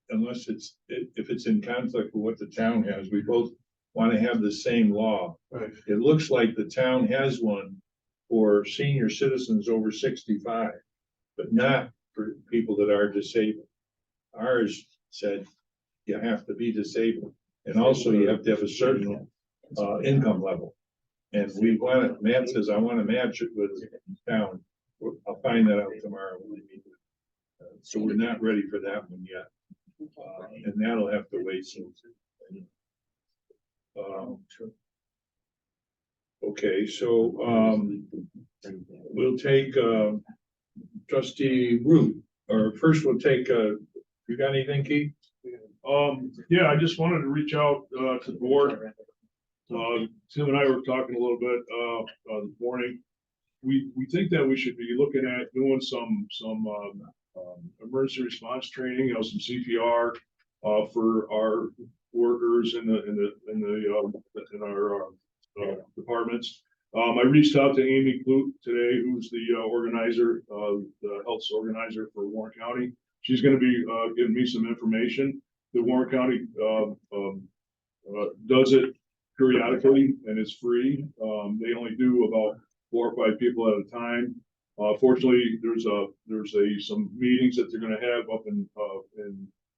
unless if it's in conflict with what the town has. We both want to have the same law. Right. It looks like the town has one for senior citizens over 65, but not for people that are disabled. Ours said you have to be disabled, and also you have to have a certain income level. And we want it, Matt says, I want to match it with town. I'll find that out tomorrow when we meet. So we're not ready for that one yet. And that'll have to wait some. Okay, so, we'll take, trustee Root, or first we'll take, you got anything, Keith? Yeah, I just wanted to reach out, to the board. Tim and I were talking a little bit, this morning. We think that we should be looking at doing some emergency response training, some CPR, for our workers in our departments. I reached out to Amy Clute today, who's the organizer, the health organizer for Warren County. She's gonna be giving me some information. The Warren County does it periodically and it's free. They only do about 4 or 5 people at a time. Fortunately, there's some meetings that they're gonna have up in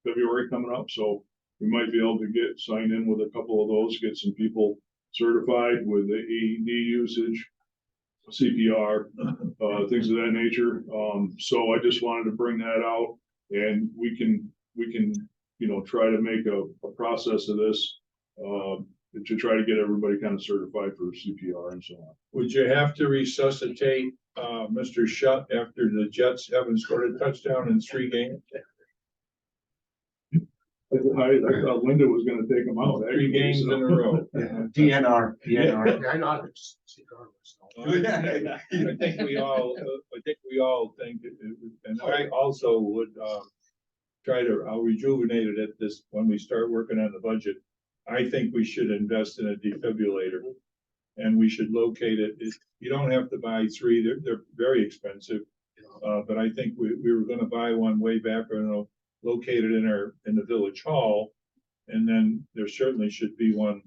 February coming up, so we might be able to get signed in with a couple of those, get some people certified with the AED usage, CPR, things of that nature. So I just wanted to bring that out, and we can, try to make a process of this, to try to get everybody kind of certified for CPR and so on. Would you have to resuscitate, Mr. Shutt after the Jets haven't scored a touchdown in 3 games? I thought Linda was gonna take them out. 3 games in a row. DNR. Yeah, I know. It's regardless. I think we all think, and I also would, I'll rejuvenate it at this, when we start working on the budget. I think we should invest in a defibrillator. And we should locate it. You don't have to buy 3, they're very expensive. But I think we were gonna buy one way back, located in the village hall. And then there certainly should be one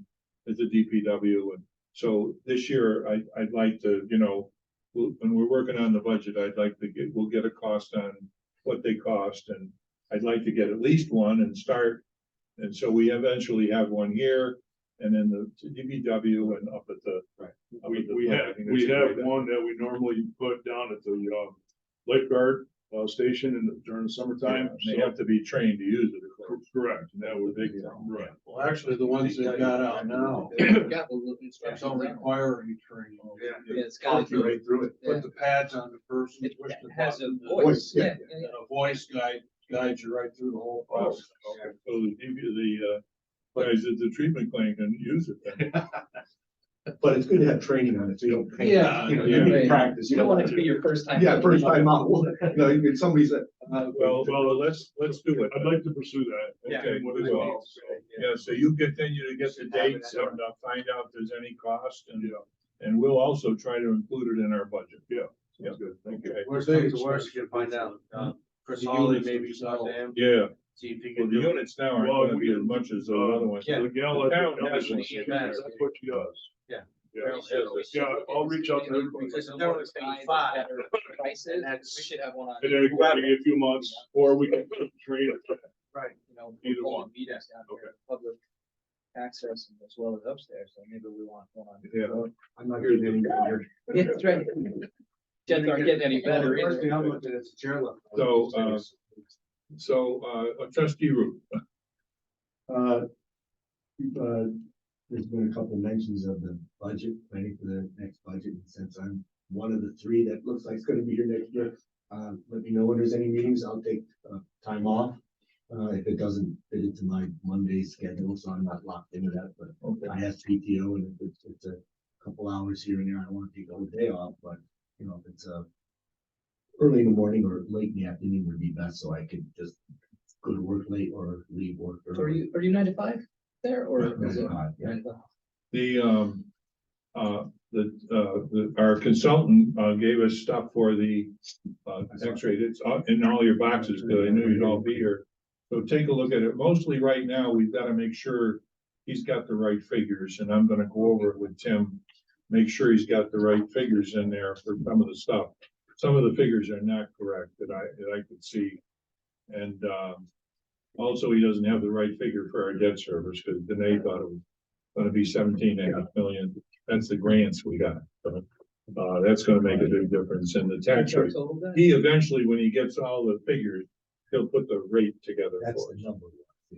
at the DPW. And so this year, I'd like to, when we're working on the budget, I'd like to we'll get a cost on what they cost. And I'd like to get at least one and start. And so we eventually have one here and then the DPW and up at the. We have one that we normally put down at the lifeguard station during the summertime. They have to be trained to use it. Correct, and that would be, right. Well, actually, the ones that got out now don't require any training. Yeah, it's got Talk you right through it. Put the pads on the person, It push the has a button, voice, yeah. yeah, and a voice guides you right through the whole process. So the guys at the treatment clinic can use it then. But it's good to have training on it, so you don't. Yeah, You yeah, need right. practice. You don't want it to be your first time. Yeah, first time out. No, somebody said. Well, let's do it. I'd like to pursue that. Yeah. Okay, What is all, so. Yeah, so you continue to get the dates and find out if there's any cost and we'll also try to include it in our budget. Yeah. Yeah, Good, thank you. okay. Worst comes to worst, you can find out, Chris Hawley, maybe talk to him, Yeah, see if he well, can the do it. units now aren't Well, gonna be as much as the other ones. Yeah. The gal at The town the has election, one. that's what she does. Yeah. Yeah, I'll reach out to everybody. Because They're they're only paying $5. prices, And that's- we should have one on. And then it could be a few months, or we can train it. Either one. Meetings down Okay. here, public access as well as upstairs, so maybe we want one on. Yeah. I'm not getting any better. Yeah, that's right. Jets aren't getting any better. First thing either. I'm looking at is chair level. So, trustee Root, There's been a couple mentions of the budget, planning for the next budget, and since I'm one of the 3 that looks like it's gonna be here next year. Let me know when there's any meetings, I'll take time off. If it doesn't fit into my Monday schedule, so I'm not locked into that, but I have PTO, and if it's a couple hours here and there, I don't wanna take the whole day off, but if it's early in the morning or late in the afternoon would be best, so I could just go to work late or leave work So early. are you 9 to 5 there or? is it- 9 to 5, yeah. 9 to 5? our consultant, gave us stuff for the, X-ray. It's in all your boxes, because I knew you'd all be here. So take a look at it. Mostly right now, we've got to make sure he's got the right figures, and I'm gonna go over it with Tim. Make sure he's got the right figures in there for some of the stuff. Some of the figures are not correct that I could see. And, also, he doesn't have the right figure for our debt service, because Danae thought it was gonna be 17.5 million. That's the grants we got. That's gonna make a big difference in the tax rate. Total debt? He eventually, when he gets all the figures, he'll put the rate together That's for the us. number.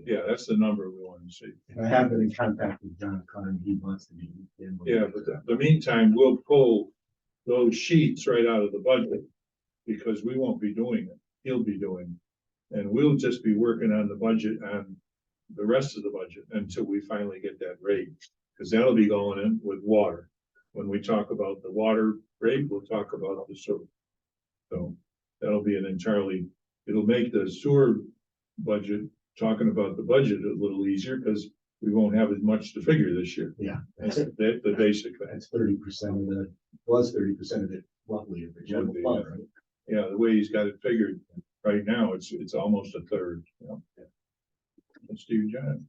Yeah, that's the number we want to see. And I have been in contact with John Carn, he wants to be. in with Yeah, it. but the meantime, we'll pull those sheets right out of the budget. Because we won't be doing it, he'll be doing. And we'll just be working on the budget on the rest of the budget until we finally get that rate. Because that'll be going in with water. When we talk about the water rate, we'll talk about the sewer. So that'll be it'll make the sewer budget, talking about the budget a little easier, because we won't have as much to figure this year. Yeah, That's the basic thing. that's 30% of the, was 30% of it roughly of the general be, fund, yeah. right? Yeah, the way he's got it figured right now, it's almost a third, you know. Let's do John.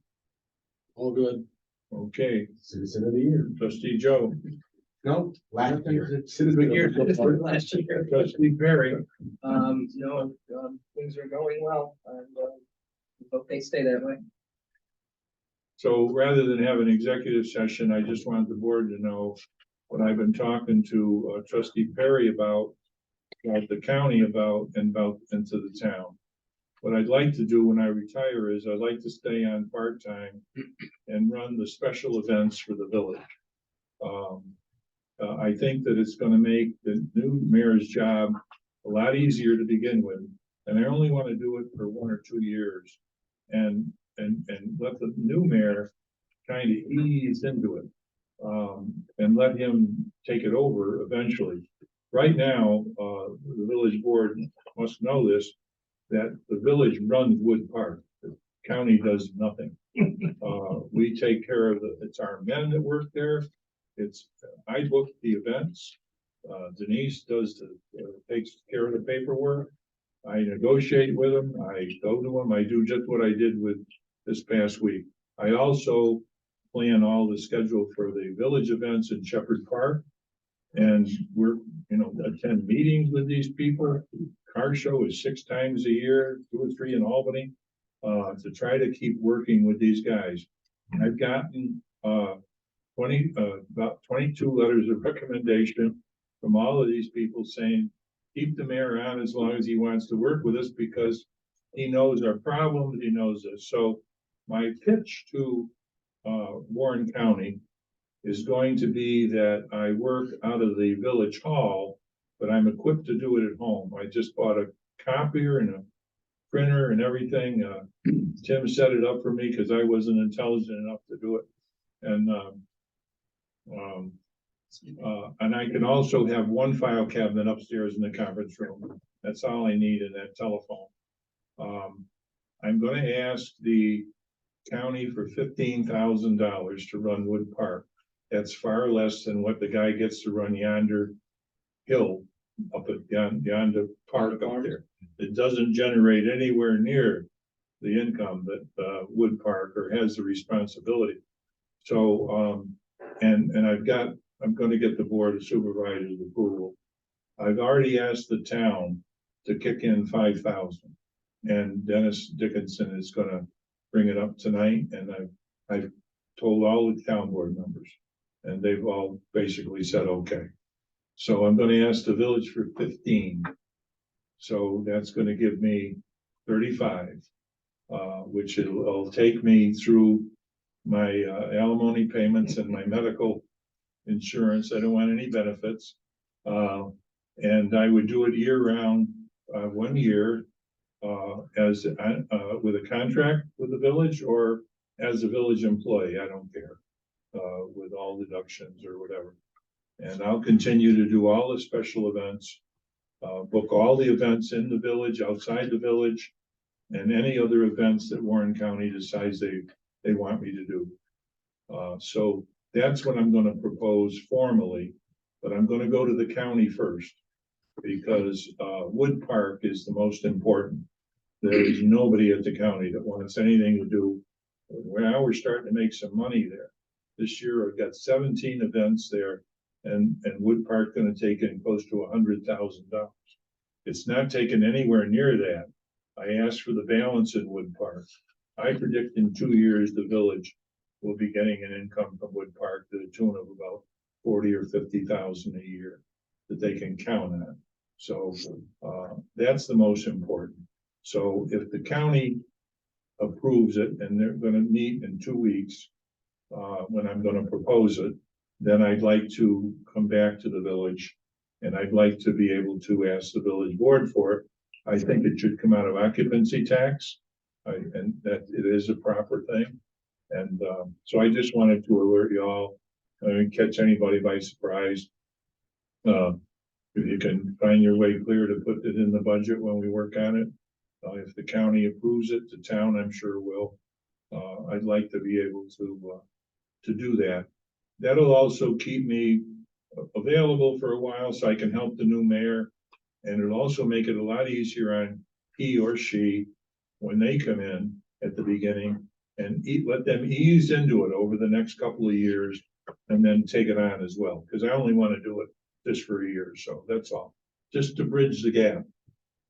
All good. Okay, Citizen of the year. trustee Joe, No, last year. Good year, last year. trustee Perry, No, things are going well, and, hope they stay that way. so rather than have an executive session, I just wanted the board to know what I've been talking to trustee Perry about the county about and to the town. What I'd like to do when I retire is I'd like to stay on part-time and run the special events for the village. I think that it's gonna make the new mayor's job a lot easier to begin with. And I only want to do it for 1 or 2 years and let the new mayor kind of ease into it. And let him take it over eventually. Right now, the village board must know this, that the village runs Wood Park. The county does nothing. We take care of it's our men that work there. I book the events. Denise takes care of the paperwork. I negotiate with them. I go to them. I do just what I did with this past week. I also plan all the schedule for the village events in Shepherd Park. And we're, attend meetings with these people. Car show is 6 times a year, 2 or 3 in Albany, to try to keep working with these guys. I've gotten, about 22 letters of recommendation from all of these people saying, keep the mayor on as long as he wants to work with us because he knows our problems, he knows us. So my pitch to Warren County is going to be that I work out of the village hall, but I'm equipped to do it at home. I just bought a copier and a printer and everything. Tim set it up for me because I wasn't intelligent enough to do it. And I can also have one file cabinet upstairs in the conference room. That's all I need in that telephone. I'm going to ask the county for $15,000 to run Wood Park. That's far less than what the guy gets to run yonder hill up at yonder park up there. It doesn't generate anywhere near the income that Wood Park or has the responsibility. So, and I'm going to get the board of supervisors approval. I've already asked the town to kick in 5,000, and Dennis Dickinson is going to bring it up tonight. And I've told all the town board members, and they've all basically said okay. So I'm going to ask the village for 15. So that's going to give me 35, which will take me through my alimony payments and my medical insurance. I don't want any benefits. And I would do it year round, 1 year, as with a contract with the village or as a village employee. I don't care, with all deductions or whatever. And I'll continue to do all the special events, book all the events in the village, outside the village, and any other events that Warren County decides they want me to do. So that's what I'm going to propose formally, but I'm going to go to the county first because Wood Park is the most important. There is nobody at the county that wants anything to do. Now we're starting to make some money there. This year I've got 17 events there, and Wood Park going to take in close to $100,000. It's not taken anywhere near that. I asked for the balance in Wood Park. I predict in 2 years the village will be getting an income from Wood Park to the tune of about 40 or 50,000 a year that they can count on. So that's the most important. So if the county approves it, and they're going to meet in 2 weeks when I'm going to propose it, then I'd like to come back to the village, and I'd like to be able to ask the village board for it. I think it should come out of occupancy tax, and that it is a proper thing. And so I just wanted to alert you all, catch anybody by surprise. If you can find your way clear to put it in the budget when we work on it. If the county approves it, the town, I'm sure will. I'd like to be able to do that. That'll also keep me available for a while so I can help the new mayor. And it'll also make it a lot easier on he or she when they come in at the beginning and let them ease into it over the next couple of years and then take it on as well. Because I only want to do it just for a year or so. That's all. Just to bridge the gap.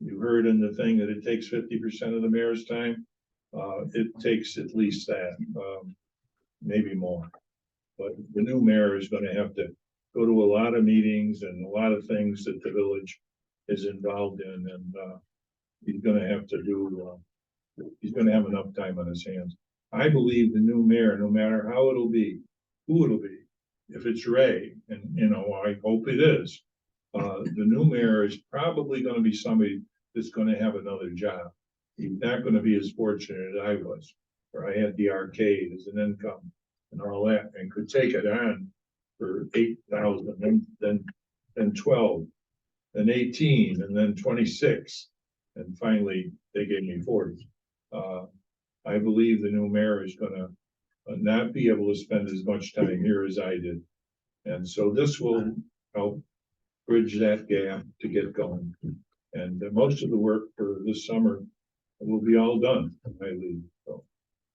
You heard in the thing that it takes 50% of the mayor's time. It takes at least that, maybe more. But the new mayor is going to have to go to a lot of meetings and a lot of things that the village is involved in, and he's going to have to do. He's going to have enough time on his hands. I believe the new mayor, no matter how it'll be, who it'll be, if it's Ray, and you know, I hope it is. The new mayor is probably going to be somebody that's going to have another job. He's not going to be as fortunate as I was, where I had the arcade as an income and all that, and could take it on for 8,000, then 12, then 18, and then 26, and finally they gave me 40. I believe the new mayor is going to not be able to spend as much time here as I did, and so this will help bridge that gap to get going. And most of the work for this summer will be all done when I leave. So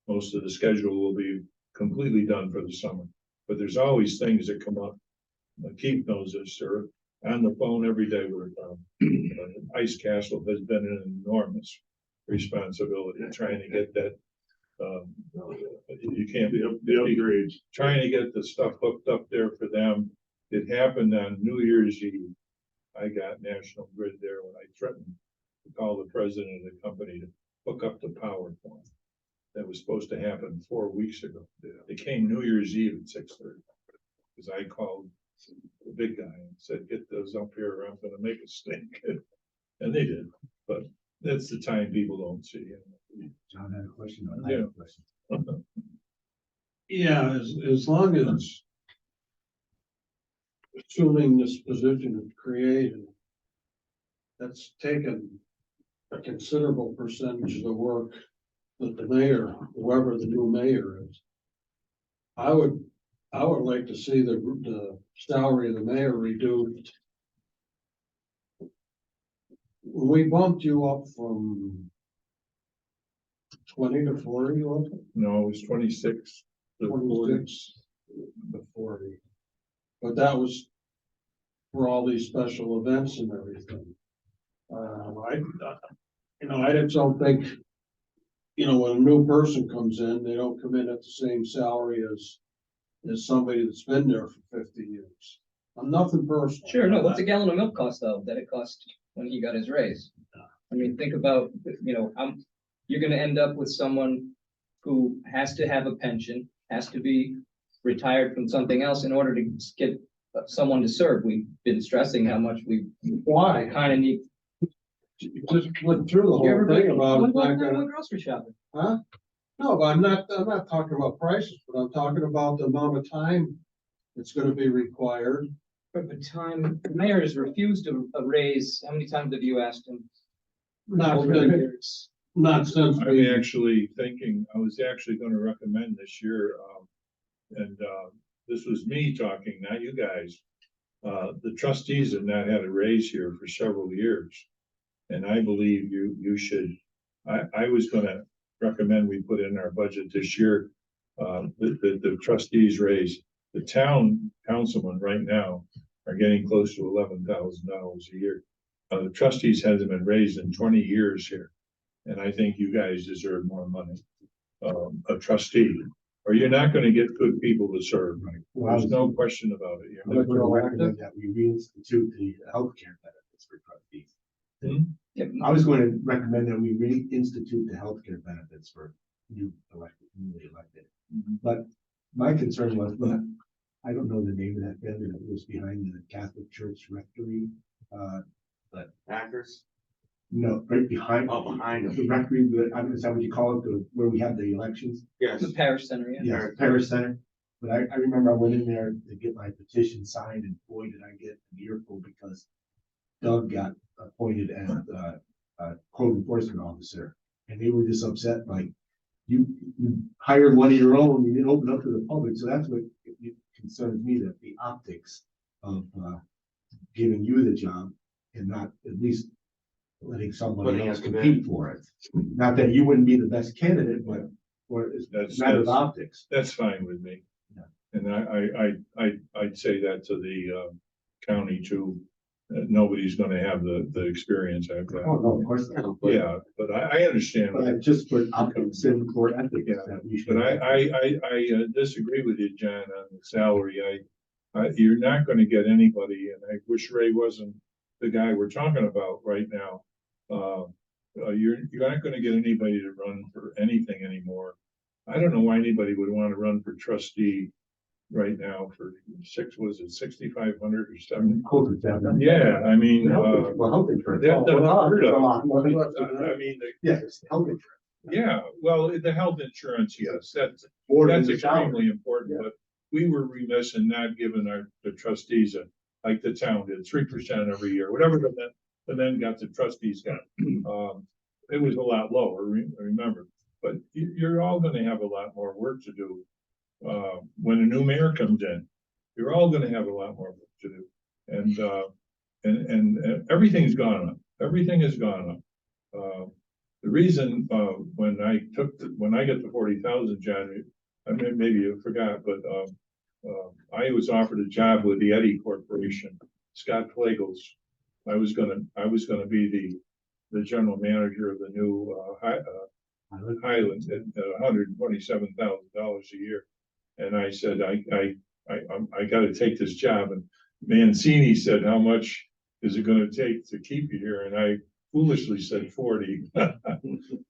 most of the schedule will be completely done for the summer. But there's always things that come up. Keith knows this, sir. On the phone every day with Ice Castle has been an enormous responsibility trying to get that. You can't be The upgrades. trying to get the stuff hooked up there for them. It happened on New Year's Eve. I got National Grid there when I threatened to call the president of the company to hook up the power for them. That was supposed to happen 4 weeks ago. It came New Year's Eve at 6:30. Because I called the big guy and said, get those up here or I'm gonna make a stink. And they did, but that's the time people don't see. John had a question. I have a question. Yeah, as long as assuming this position is created, that's taken a considerable percentage of the work that the mayor, whoever the new mayor is. I would like to see the salary of the mayor reduced. We bumped you up from 20 to 40, wasn't it? No, it was 26 to 40. 26 to 40. But that was for all these special events and everything. I just don't think, when a new person comes in, they don't come in at the same salary as somebody that's been there for 50 years. I'm nothing personal. Sure, no, what's a gallon of milk cost though, that it cost when he got his raise? I mean, think about, you're gonna end up with someone who has to have a pension, has to be retired from something else in order to get someone to serve. We've been stressing how much Why? kind of need. Just went through the You whole ever thing been- about. when it's was not the last time gonna- you went grocery shopping? Huh? No, but I'm not talking about prices, but I'm talking about the amount of time it's gonna be required. But the time, the mayor has refused a raise. How many times have you asked him? Not Over the since, years? not since I'm we, actually thinking, I was actually gonna recommend this year, and this was me talking, not you guys. The trustees have not had a raise here for several years. And I believe you should, I was gonna recommend we put in our budget this year, the trustees raise. The town councilmen right now are getting close to $11,000 a year. The trustees hasn't been raised in 20 years here. And I think you guys deserve more money. A trustee, or you're not gonna get good people to serve. There's no question about it. I was gonna recommend that we reinstitute the healthcare benefits for trustees. I was going to recommend that we reinstitute the healthcare benefits for newly elected. But my concern was, but I don't know the name of that building that was behind the Catholic Church rectory. But Packers, no, right behind. Oh, behind them. The rectory, is that what you call it, where we have the elections? yes. The parish center, yeah. Yeah, Paris Center. But I remember I went in there to get my petition signed, and boy, did I get an earful because Doug got appointed as code enforcement officer, and they were just upset, like, you hired one of your own, you didn't open up to the public, so that's what it concerns me, that the optics of, giving you the job and not at least letting somebody Putting else us to bed. compete for it. Not that you wouldn't be the best candidate, but, or it's That's- a matter of that's- optics. That's fine with me. Yeah. And I'd say that to the, county too. Nobody's gonna have the experience I've got. Oh, no, of course not. Yeah, but I understand. But I just put optics in for ethics. Yeah, that we should- But I disagree with you, John, on the salary. You're not gonna get anybody, and I wish Ray wasn't the guy we're talking about right now. You're not gonna get anybody to run for anything anymore. I don't know why anybody would wanna run for trustee right now for was it 6,500 or something? Close it down. Yeah, I mean, Well, health insurance. that- that- A lot more. I mean, Yes, health insurance. yeah, well, the health insurance, yes, that's More than That's the salary. extremely important, Yeah. but we were remiss in not giving the trustees like the town did, 3% every year, whatever then got the trustees got. It was a lot lower, remember, but you're all gonna have a lot more work to do. When a new mayor comes in, you're all gonna have a lot more work to do. And everything's gone up, everything has gone up. The reason, when I get the 40,000, John, I mean, maybe you forgot, but, I was offered a job with the Eddy Corporation, Scott Flagels. I was gonna be the general manager of the new, Highlands at $127,000 a year. And I said, I gotta take this job, and Mancini said, how much is it gonna take to keep you here? And I foolishly said 40.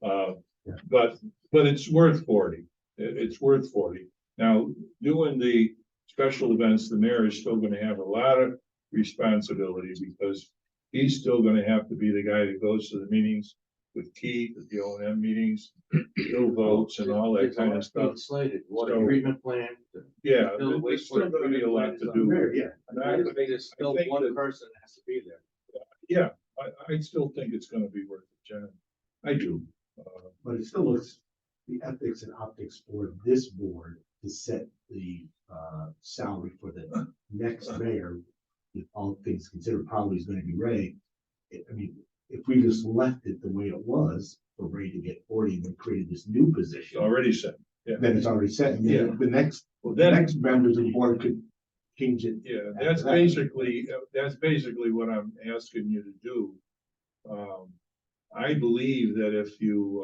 But it's worth 40. It's worth 40. Now, doing the special events, the mayor is still gonna have a lot of responsibility, because he's still gonna have to be the guy that goes to the meetings with Keith, at the O&M meetings, still votes and all that kind of stuff. Slated, water So- treatment plant. Yeah, Still there's still gonna be a lot to do. Yeah. And I There's still think one that- person that has to be there. Yeah, I still think it's gonna be worth it, John. I do. But it still looks, the ethics and optics for this board to set the salary for the next mayor, with all things considered, probably is gonna be Ray. I mean, if we just left it the way it was, for Ray to get 40 and then created this new It's position, already said. then it's already set. And Yeah. then the next Well, then, next members of the board could change it. yeah, that's basically what I'm asking you to do. I believe that if you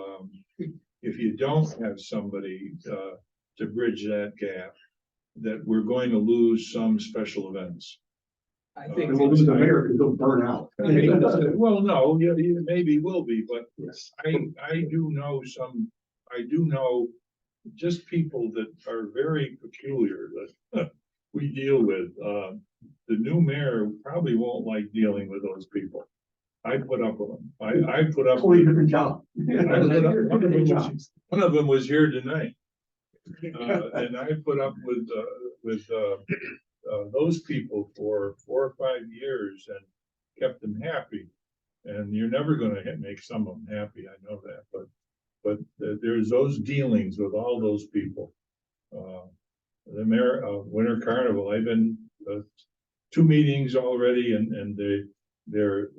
don't have somebody, to bridge that gap, that we're going to lose some special events. I And think, we'll lose the mayor because they'll burn out. Well, no, you maybe will be, but Yes. I do know just people that are very peculiar that we deal with. The new mayor probably won't like dealing with those people. I put up with them. I put up. Totally different job. One of them was here tonight. And I put up with those people for 4 or 5 years and kept them happy. And you're never gonna make some of them happy, I know that, but there's those dealings with all those people. The mayor, Winter Carnival, I've been, 2 meetings already, and they're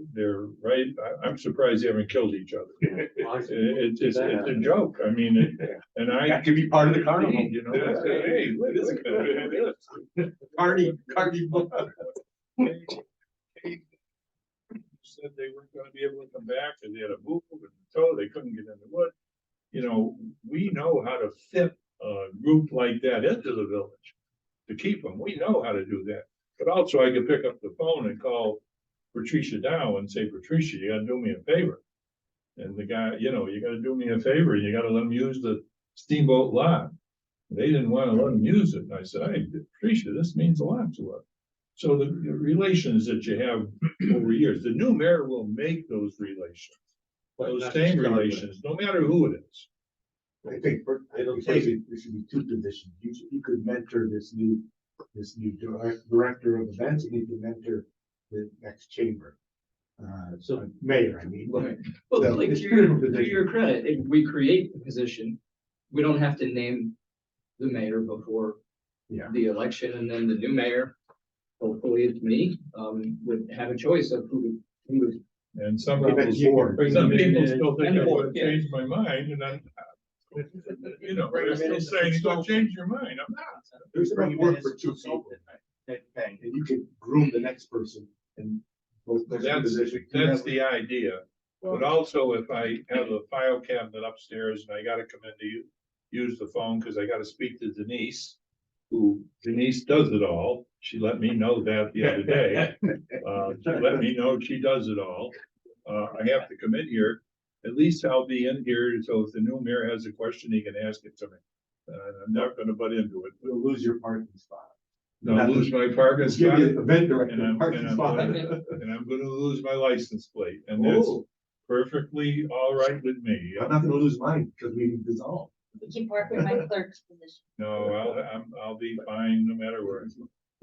right, I'm surprised they haven't killed each other. It's a joke, I mean, and I. That could be part of the carnival. You know, hey, look at this. Carney. Said they weren't gonna be able to come back, and they had a move and tow, they couldn't get in the wood. You know, we know how to fit a group like that into the village, to keep them, we know how to do that. But also I could pick up the phone and call Patricia Dow and say, Patricia, you gotta do me a favor. And the guy, you gotta do me a favor, and you gotta let them use the steamboat lot. They didn't wanna let them use it, and I said, hey, Patricia, this means a lot to us. So the relations that you have over years, the new mayor will make those relations. Those same relations, no matter who it is. I think there should be 2 positions. You could mentor this new director of events, and you could mentor the next chamber. Mayor, I mean. Well, So like, it's to 2 different your positions. credit, if we create the position, we don't have to name the mayor before Yeah. the election, and then the new mayor, hopefully it's me, would have a choice of who would. And some Right, people, you can bring some them in people and- still think and I'm more, gonna yeah. change my mind, and I'm, you know, they're still saying, you're gonna change your mind, I'm not. There's enough work for two people. And you can groom the next person and both. That's the idea. But also, if I have a file cabinet upstairs and I gotta come in to use the phone, cause I gotta speak to Denise, who Denise does it all. She let me know that the other day. She let me know she does it all. I have to come in here. At least I'll be in here, so if the new mayor has a question, he can ask it to me. I'm not gonna butt into it. You'll lose your parking spot. No, lose my parking Let's give spot. you an event And director, I'm, parking and I'm, spot. and I'm gonna lose my license plate, and that's Oh, perfectly all right with me. I'm not gonna lose mine because we dissolved. We can park with my clerk's position. No, I'll be fine no matter where.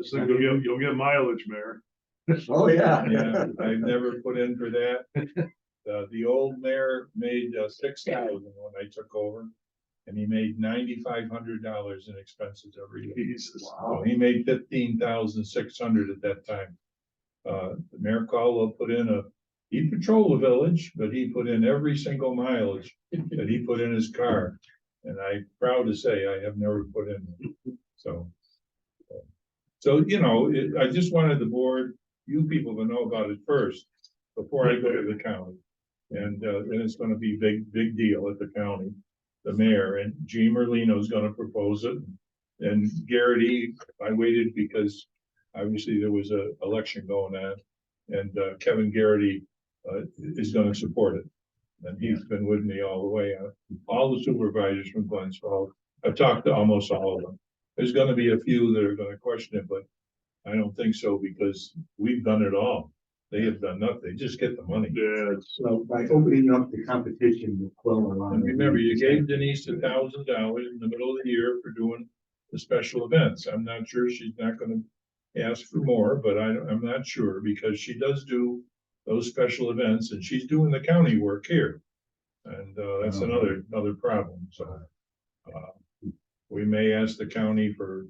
So you'll get mileage, Mayor. Oh, yeah. Yeah, I've never put in for that. The old mayor made 6,000 when I took over. And he made $9,500 in expenses every year. Jesus. So he made 15,600 at that time. Mayor Caldwell put in he patrolled the village, but he put in every single mileage that he put in his car. And I'm proud to say I have never put in, so. So, you know, I just wanted the board, you people to know about it first, before I go to the county. And it's gonna be big deal at the county, the mayor, and Gene Merlino's gonna propose it. And Garrity, I waited because obviously there was a election going on. And Kevin Garrity is gonna support it. And he's been with me all the way. All the supervisors from Glens Falls, I've talked to almost all of them. There's gonna be a few that are gonna question it, but I don't think so because we've done it all. They have done nothing. They just get the money. Yeah, So by opening up the competition with quell a lot. And remember, you gave Denise $1,000 in the middle of the year for doing the special events. I'm not sure she's not gonna ask for more, but I'm not sure because she does do those special events and she's doing the county work here. And that's another problem, so. We may ask the county for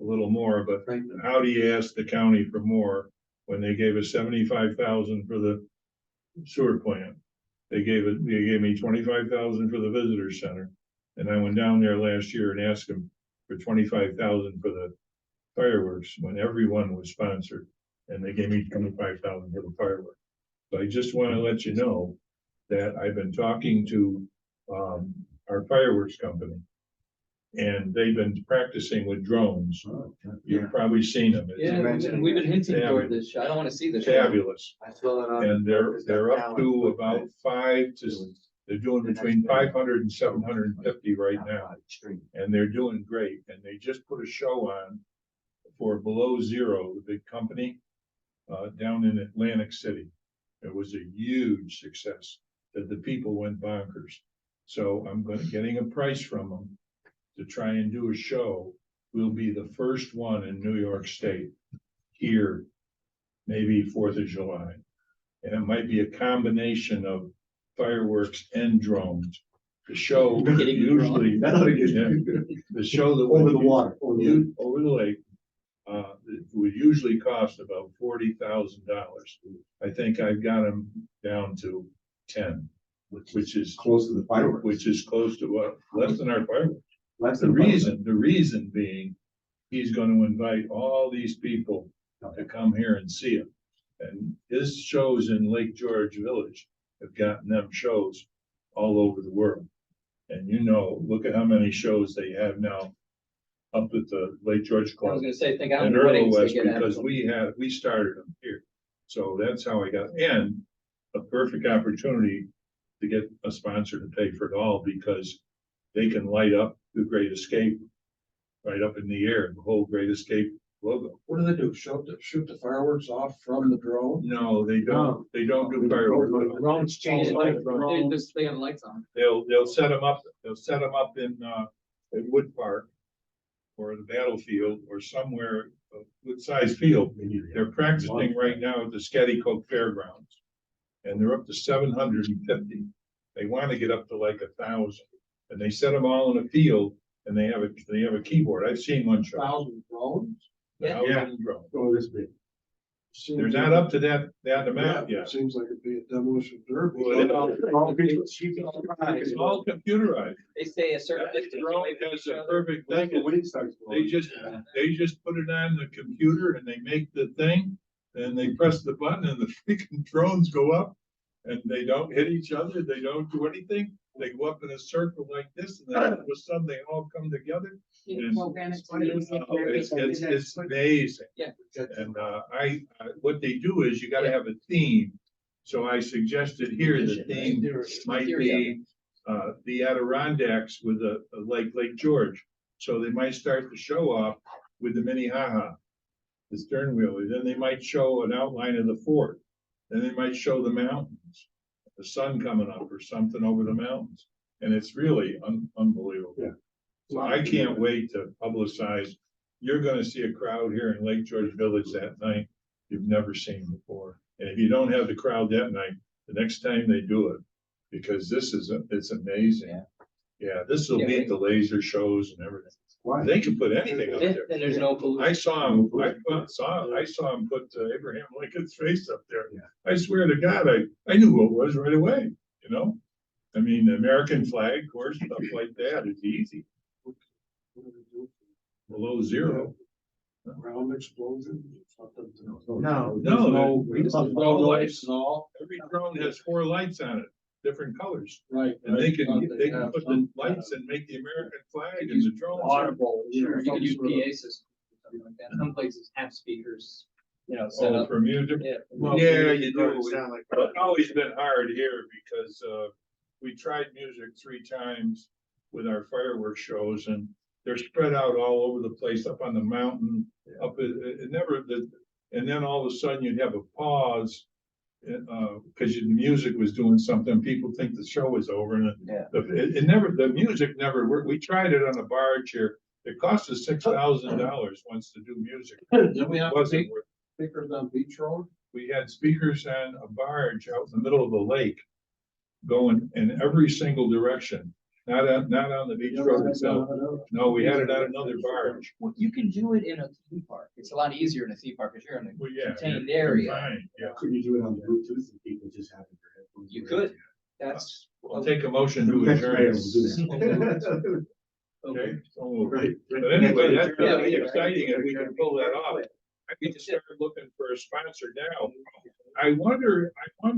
a little more, but how do you ask the county for more when they gave us 75,000 for the sewer plant? They gave me 25,000 for the visitor center. And I went down there last year and asked them for 25,000 for the fireworks when everyone was sponsored. And they gave me 25,000 for the fireworks. So I just want to let you know that I've been talking to our fireworks company. And they've been practicing with drones. You've probably seen them. It's Yeah, we've been hinting toward this. I don't wanna see this. fabulous. I saw it on. And they're up to about they're doing between 500 and 750 right now. And they're doing great. And they just put a show on for Below Zero, the big company, down in Atlantic City. It was a huge success that the people went bonkers. So I'm getting a price from them to try and do a show. We'll be the first one in New York State here, maybe 4th of July. And it might be a combination of fireworks and drones. The show usually, the show that Over the water. over the lake, it would usually cost about $40,000. I think I've got them down to 10, which is Close to the fireworks. which is close to less than our fireworks. That's The reason being, he's gonna invite all these people to come here and see him. And his shows in Lake George Village have gotten them shows all over the world. And you know, look at how many shows they have now up at the Lake George I Club. was gonna say, think how And many Earl weddings they West, get out of because them. we started them here. So that's how I got, and a perfect opportunity to get a sponsor to pay for it all, because they can light up the Great Escape right up in the air, the whole Great Escape logo. What do they do? Shoot the fireworks off from the drone? No, they don't do fireworks. Drones change They light. they have lights on. They'll set them up in Wood Park or the battlefield or somewhere, a good sized field. They're practicing right now at the Scottycoke Fairgrounds. And they're up to 750. They want to get up to like 1,000. And they set them all in a field and they have a keyboard. I've seen one show. 1,000 drones? Yeah. Yeah, Oh, this big. they're not up to that amount Yeah, yet. seems like it'd be a demolition derby. Well, It's all computerized. They stay a certain That distance drone away from has each a other. perfect When thing. the wind starts blowing. They just put it on the computer and they make the thing. And they press the button and the freaking drones go up. And they don't hit each other. They don't do anything. They go up in a circle like this and then all of a sudden they all come together. You program it to use it and It's everything. it's amazing. Yeah. And what they do is you gotta have a theme. So I suggested here, the theme might be the Adirondacks with Lake George. So they might start the show off with the Minnehaha, the stern wheel. Then they might show an outline of the fort. Then they might show the mountains, the sun coming up or something over the mountains. And it's really unbelievable. Yeah. So I can't wait to publicize. You're gonna see a crowd here in Lake George Village that night you've never seen before. And if you don't have the crowd that night, the next time they do it, because it's amazing. Yeah. Yeah, this will beat the laser shows and everything. Why? They can put anything up Yeah, there. and there's no pollution. I saw him put Abraham Lincoln's face up there. Yeah. I swear to God, I knew who it was right away, you know? I mean, the American flag, of course, stuff like that is easy, below zero. Ground explosion? No. No, There's no no lights. lights and all. Every drone has 4 lights on it, different colors. Right. And they can put the lights and make the American flag and the drones. Audible. Sure, you could use PA systems. something like that. Some places have speakers, set Oh, up. for music? Yeah. Yeah, you do. It sound like- It's always been hard here because, we tried music 3 times with our fireworks shows and they're spread out all over the place, up on the mountain, and then all of a sudden you'd have a pause. Cause the music was doing something, people think the show is over and the music never worked. We tried it on a barge here. It cost us $6,000 once to do music. Did we have Wasn't worth. speakers on Beach Road? We had speakers on a barge out in the middle of the lake going in every single direction, not on the beach road itself. No, we had it on another barge. Well, you can do it in a theme park. It's a lot easier in a theme park because you're in a Well, yeah. contained you're area. fine, yeah. Could you do it on Bluetooth and people just have their headphones? You could. That's. I'll take a motion to Next adjourn. mayor will do that. Okay, so, Right. but anyway, that's Yeah, really yeah. exciting if we can pull that off. I need to start looking for a sponsor now. I wonder if